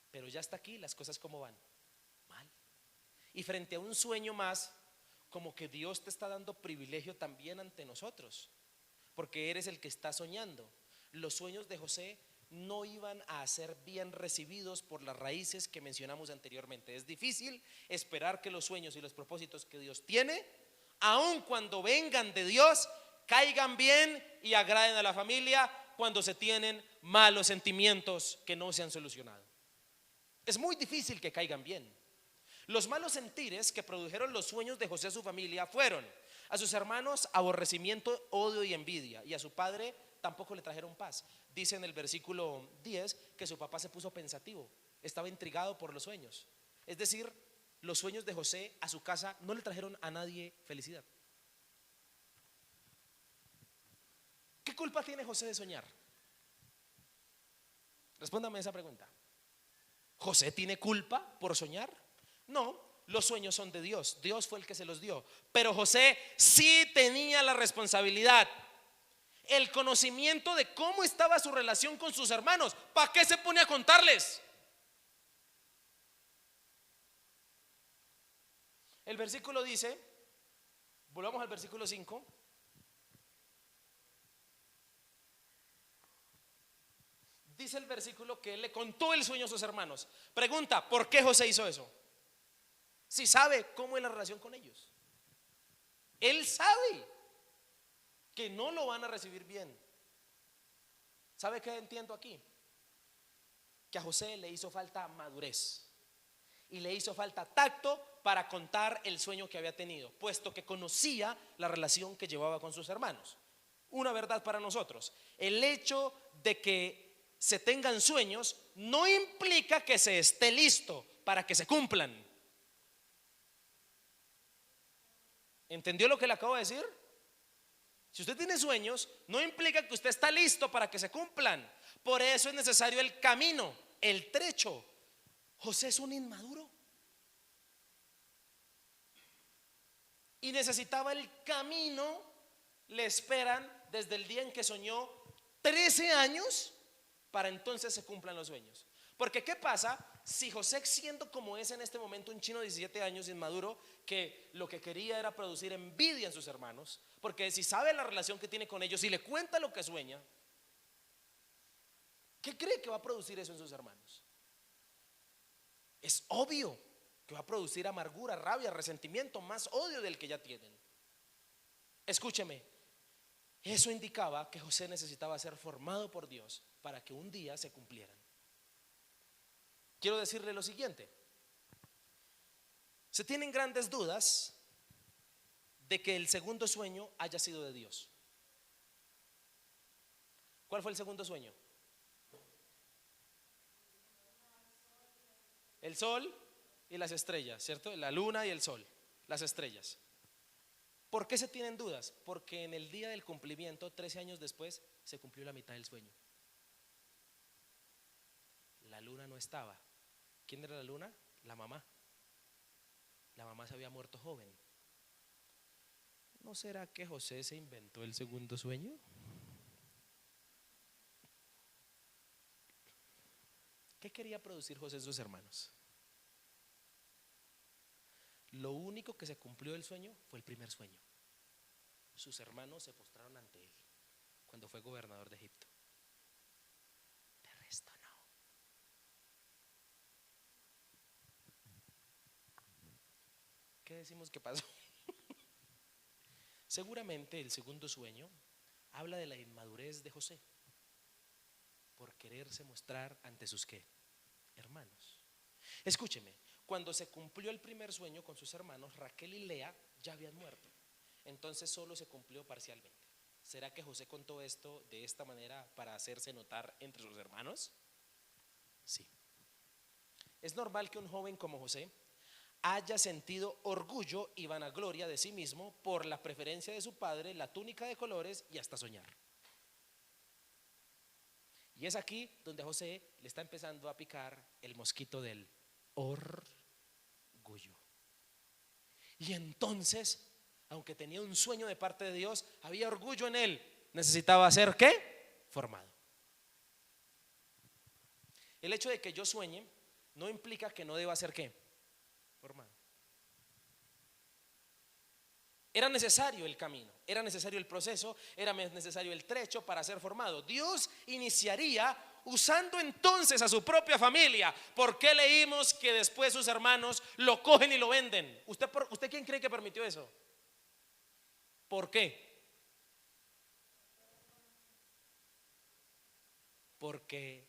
pero ya hasta aquí las cosas ¿cómo van? Mal. Y frente a un sueño más, como que Dios te está dando privilegio también ante nosotros, porque eres el que está soñando. Los sueños de José no iban a ser bien recibidos por las raíces que mencionamos anteriormente. Es difícil esperar que los sueños y los propósitos que Dios tiene, aun cuando vengan de Dios, caigan bien y agraden a la familia cuando se tienen malos sentimientos que no se han solucionado. Es muy difícil que caigan bien. Los malos sentires que produjeron los sueños de José a su familia fueron: a sus hermanos aborrecimiento, odio y envidia, y a su padre tampoco le trajeron paz. Dice en el versículo 10 que su papá se puso pensativo, estaba intrigado por los sueños. Es decir, los sueños de José a su casa no le trajeron a nadie felicidad. ¿Qué culpa tiene José de soñar? Respóndame esa pregunta. ¿José tiene culpa por soñar? No, los sueños son de Dios. Dios fue el que se los dio. Pero José sí tenía la responsabilidad, el conocimiento de cómo estaba su relación con sus hermanos. ¿Para qué se pone a contarles? El versículo dice, volvamos al versículo 5. Dice el versículo que él le contó el sueño a sus hermanos. Pregunta: ¿por qué José hizo eso? Si sabe cómo es la relación con ellos. Él sabe que no lo van a recibir bien. ¿Sabe qué entiendo aquí? Que a José le hizo falta madurez y le hizo falta tacto para contar el sueño que había tenido, puesto que conocía la relación que llevaba con sus hermanos. Una verdad para nosotros: el hecho de que se tengan sueños no implica que se esté listo para que se cumplan. ¿Entendió lo que le acabo de decir? Si usted tiene sueños, no implica que usted está listo para que se cumplan. Por eso es necesario el camino, el trecho. José es un inmaduro y necesitaba el camino, le esperan desde el día en que soñó 13 años para entonces se cumplan los sueños. Porque ¿qué pasa si José, siendo como es en este momento un chino de 17 años inmaduro, que lo que quería era producir envidia en sus hermanos, porque si sabe la relación que tiene con ellos y le cuenta lo que sueña, ¿qué cree que va a producir eso en sus hermanos? Es obvio que va a producir amargura, rabia, resentimiento, más odio del que ya tienen. Escúcheme, eso indicaba que José necesitaba ser formado por Dios para que un día se cumplieran. Quiero decirle lo siguiente: se tienen grandes dudas de que el segundo sueño haya sido de Dios. ¿Cuál fue el segundo sueño? El sol y las estrellas, ¿cierto? La luna y el sol, las estrellas. ¿Por qué se tienen dudas? Porque en el día del cumplimiento, 13 años después, se cumplió la mitad del sueño. La luna no estaba. ¿Quién era la luna? La mamá. La mamá se había muerto joven. ¿No será que José se inventó el segundo sueño? ¿Qué quería producir José en sus hermanos? Lo único que se cumplió del sueño fue el primer sueño. Sus hermanos se postraron ante él cuando fue gobernador de Egipto. De resto no. ¿Qué decimos que pasó? Seguramente el segundo sueño habla de la inmadurez de José por quererse mostrar ante sus ¿qué? Hermanos. Escúcheme, cuando se cumplió el primer sueño con sus hermanos, Raquel y Lea ya habían muerto. Entonces solo se cumplió parcialmente. ¿Será que José contó esto de esta manera para hacerse notar entre sus hermanos? Sí. Es normal que un joven como José haya sentido orgullo y vanagloria de sí mismo por la preferencia de su padre, la túnica de colores y hasta soñar. Y es aquí donde a José le está empezando a picar el mosquito del orgullo. Y entonces, aunque tenía un sueño de parte de Dios, había orgullo en él. Necesitaba ser ¿qué? Formado. El hecho de que yo sueñe no implica que no deba ser ¿qué? Formado. Era necesario el camino, era necesario el proceso, era necesario el trecho para ser formado. Dios iniciaría usando entonces a su propia familia. ¿Por qué leímos que después sus hermanos lo cogen y lo venden? ¿Usted quién cree que permitió eso? ¿Por qué? Porque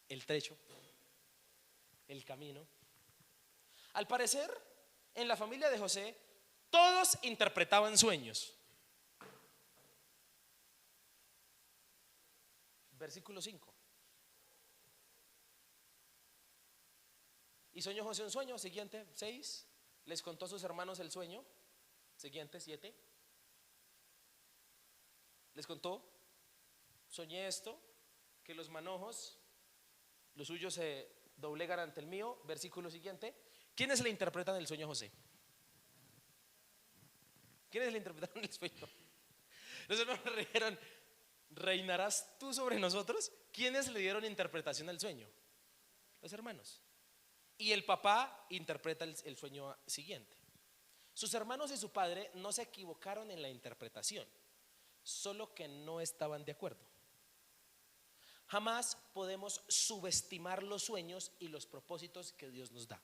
el trecho, el camino. Al parecer, en la familia de José, todos interpretaban sueños. Versículo 5. Y soñó José un sueño. Siguiente, 6. Les contó a sus hermanos el sueño. Siguiente, 7. Les contó: soñé esto, que los manojos, los suyos se doblegan ante el mío. Versículo siguiente. ¿Quiénes le interpretan el sueño a José? ¿Quiénes le interpretaron el sueño? Los hermanos le dijeron: ¿reinarás tú sobre nosotros? ¿Quiénes le dieron interpretación al sueño? Los hermanos. Y el papá interpreta el sueño siguiente. Sus hermanos y su padre no se equivocaron en la interpretación, solo que no estaban de acuerdo. Jamás podemos subestimar los sueños y los propósitos que Dios nos da.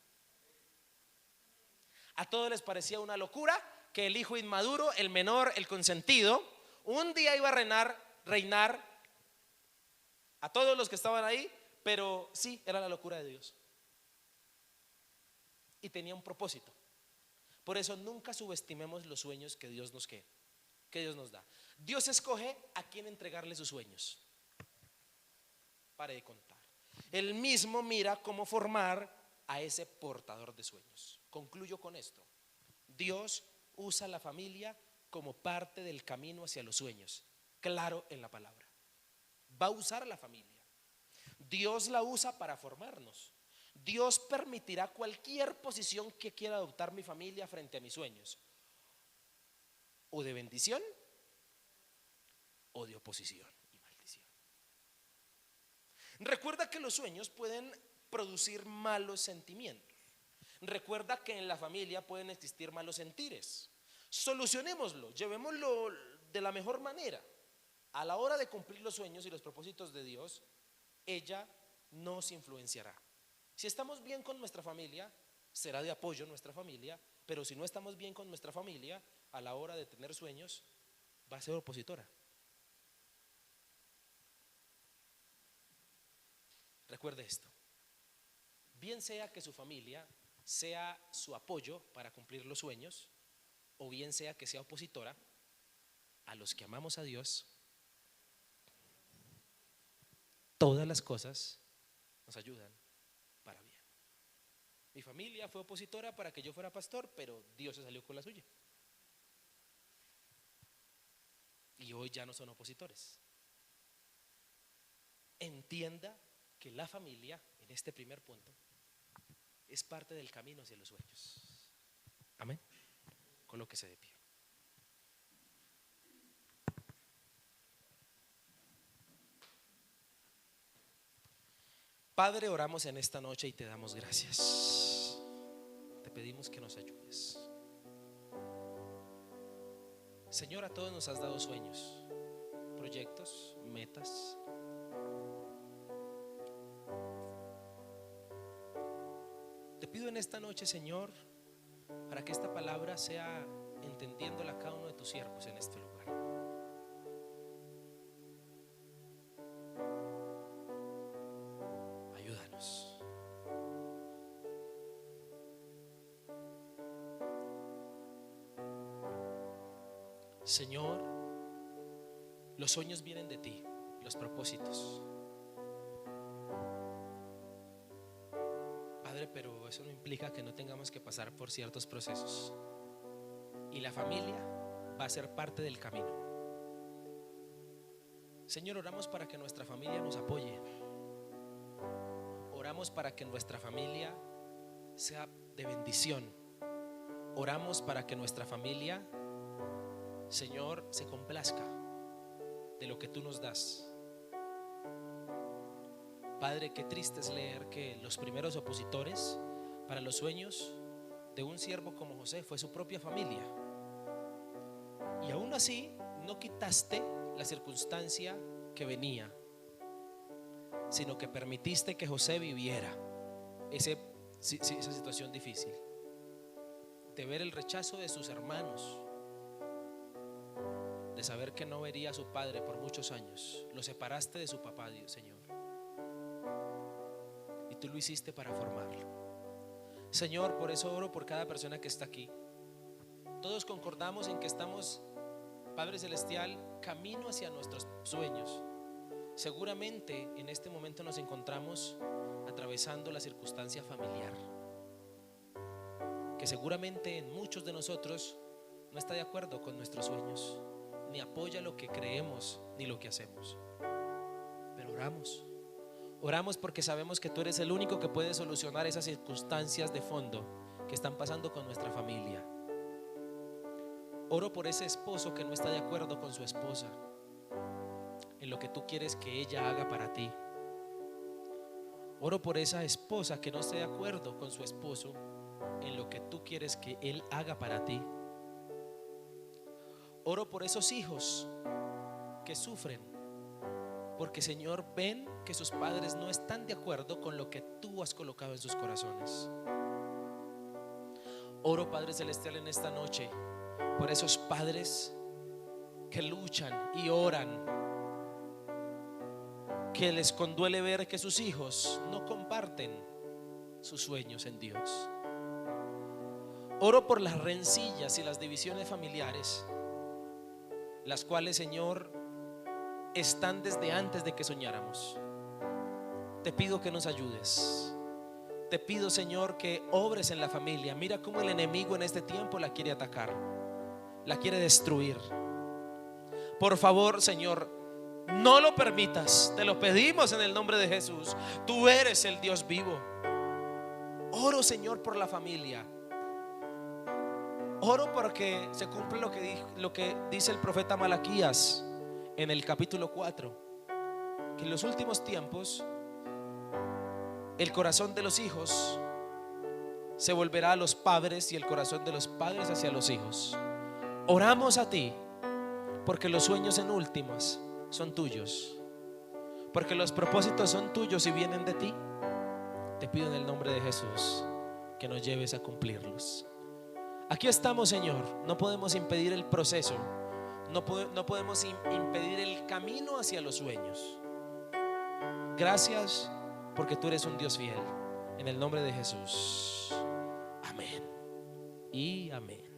A todos les parecía una locura que el hijo inmaduro, el menor, el consentido, un día iba a reinar a todos los que estaban ahí, pero sí, era la locura de Dios. Y tenía un propósito. Por eso nunca subestimemos los sueños que Dios nos da. Dios escoge a quién entregarle sus sueños. Pare de contar. Él mismo mira cómo formar a ese portador de sueños. Concluyo con esto: Dios usa la familia como parte del camino hacia los sueños. Claro en la palabra. Va a usar a la familia. Dios la usa para formarnos. Dios permitirá cualquier posición que quiera adoptar mi familia frente a mis sueños, o de bendición o de oposición y maldición. Recuerda que los sueños pueden producir malos sentimientos. Recuerda que en la familia pueden existir malos sentires. Solucionémoslo, llevémoslo de la mejor manera. A la hora de cumplir los sueños y los propósitos de Dios, ella nos influenciará. Si estamos bien con nuestra familia, será de apoyo nuestra familia, pero si no estamos bien con nuestra familia, a la hora de tener sueños, va a ser opositora. Recuerde esto, bien sea que su familia sea su apoyo para cumplir los sueños, o bien sea que sea opositora, a los que amamos a Dios, todas las cosas nos ayudan para bien. Mi familia fue opositora para que yo fuera pastor, pero Dios se salió con la suya. Y hoy ya no son opositores. Entienda que la familia, en este primer punto, es parte del camino hacia los sueños. Amén. Colóquese de pie. Padre, oramos en esta noche y te damos gracias. Te pedimos que nos ayudes. Señor, a todos nos has dado sueños, proyectos, metas. Te pido en esta noche, Señor, para que esta palabra sea entendiéndola a cada uno de tus siervos en este lugar. Ayúdanos. Señor, los sueños vienen de ti, los propósitos. Padre, pero eso no implica que no tengamos que pasar por ciertos procesos. Y la familia va a ser parte del camino. Señor, oramos para que nuestra familia nos apoye. Oramos para que nuestra familia sea de bendición. Oramos para que nuestra familia, Señor, se complazca de lo que tú nos das. Padre, qué triste es leer que los primeros opositores para los sueños de un siervo como José fue su propia familia. Y aún así no quitaste la circunstancia que venía, sino que permitiste que José viviera esa situación difícil de ver el rechazo de sus hermanos, de saber que no vería a su padre por muchos años. Lo separaste de su papá, Dios, Señor, y tú lo hiciste para formarlo. Señor, por eso oro por cada persona que está aquí. Todos concordamos en que estamos, Padre Celestial, camino hacia nuestros sueños. Seguramente en este momento nos encontramos atravesando la circunstancia familiar, que seguramente en muchos de nosotros no está de acuerdo con nuestros sueños, ni apoya lo que creemos ni lo que hacemos. Pero oramos porque sabemos que tú eres el único que puede solucionar esas circunstancias de fondo que están pasando con nuestra familia. Oro por ese esposo que no está de acuerdo con su esposa en lo que tú quieres que ella haga para ti. Oro por esa esposa que no esté de acuerdo con su esposo en lo que tú quieres que él haga para ti. Oro por esos hijos que sufren porque, Señor, ven que sus padres no están de acuerdo con lo que tú has colocado en sus corazones. Oro, Padre Celestial, en esta noche por esos padres que luchan y oran, que les conduele ver que sus hijos no comparten sus sueños en Dios. Oro por las rencillas y las divisiones familiares, las cuales, Señor, están desde antes de que soñáramos. Te pido que nos ayudes. Te pido, Señor, que obres en la familia. Mira cómo el enemigo en este tiempo la quiere atacar, la quiere destruir. Por favor, Señor, no lo permitas. Te lo pedimos en el nombre de Jesús. Tú eres el Dios vivo. Oro, Señor, por la familia. Oro porque se cumple lo que dice el profeta Malaquías en el capítulo 4 que en los últimos tiempos el corazón de los hijos se volverá a los padres y el corazón de los padres hacia los hijos. Oramos a ti porque los sueños en últimas son tuyos, porque los propósitos son tuyos y vienen de ti. Te pido en el nombre de Jesús que nos lleves a cumplirlos. Aquí estamos, Señor. No podemos impedir el proceso, no podemos impedir el camino hacia los sueños. Gracias porque tú eres un Dios fiel. En el nombre de Jesús. Amén y amén.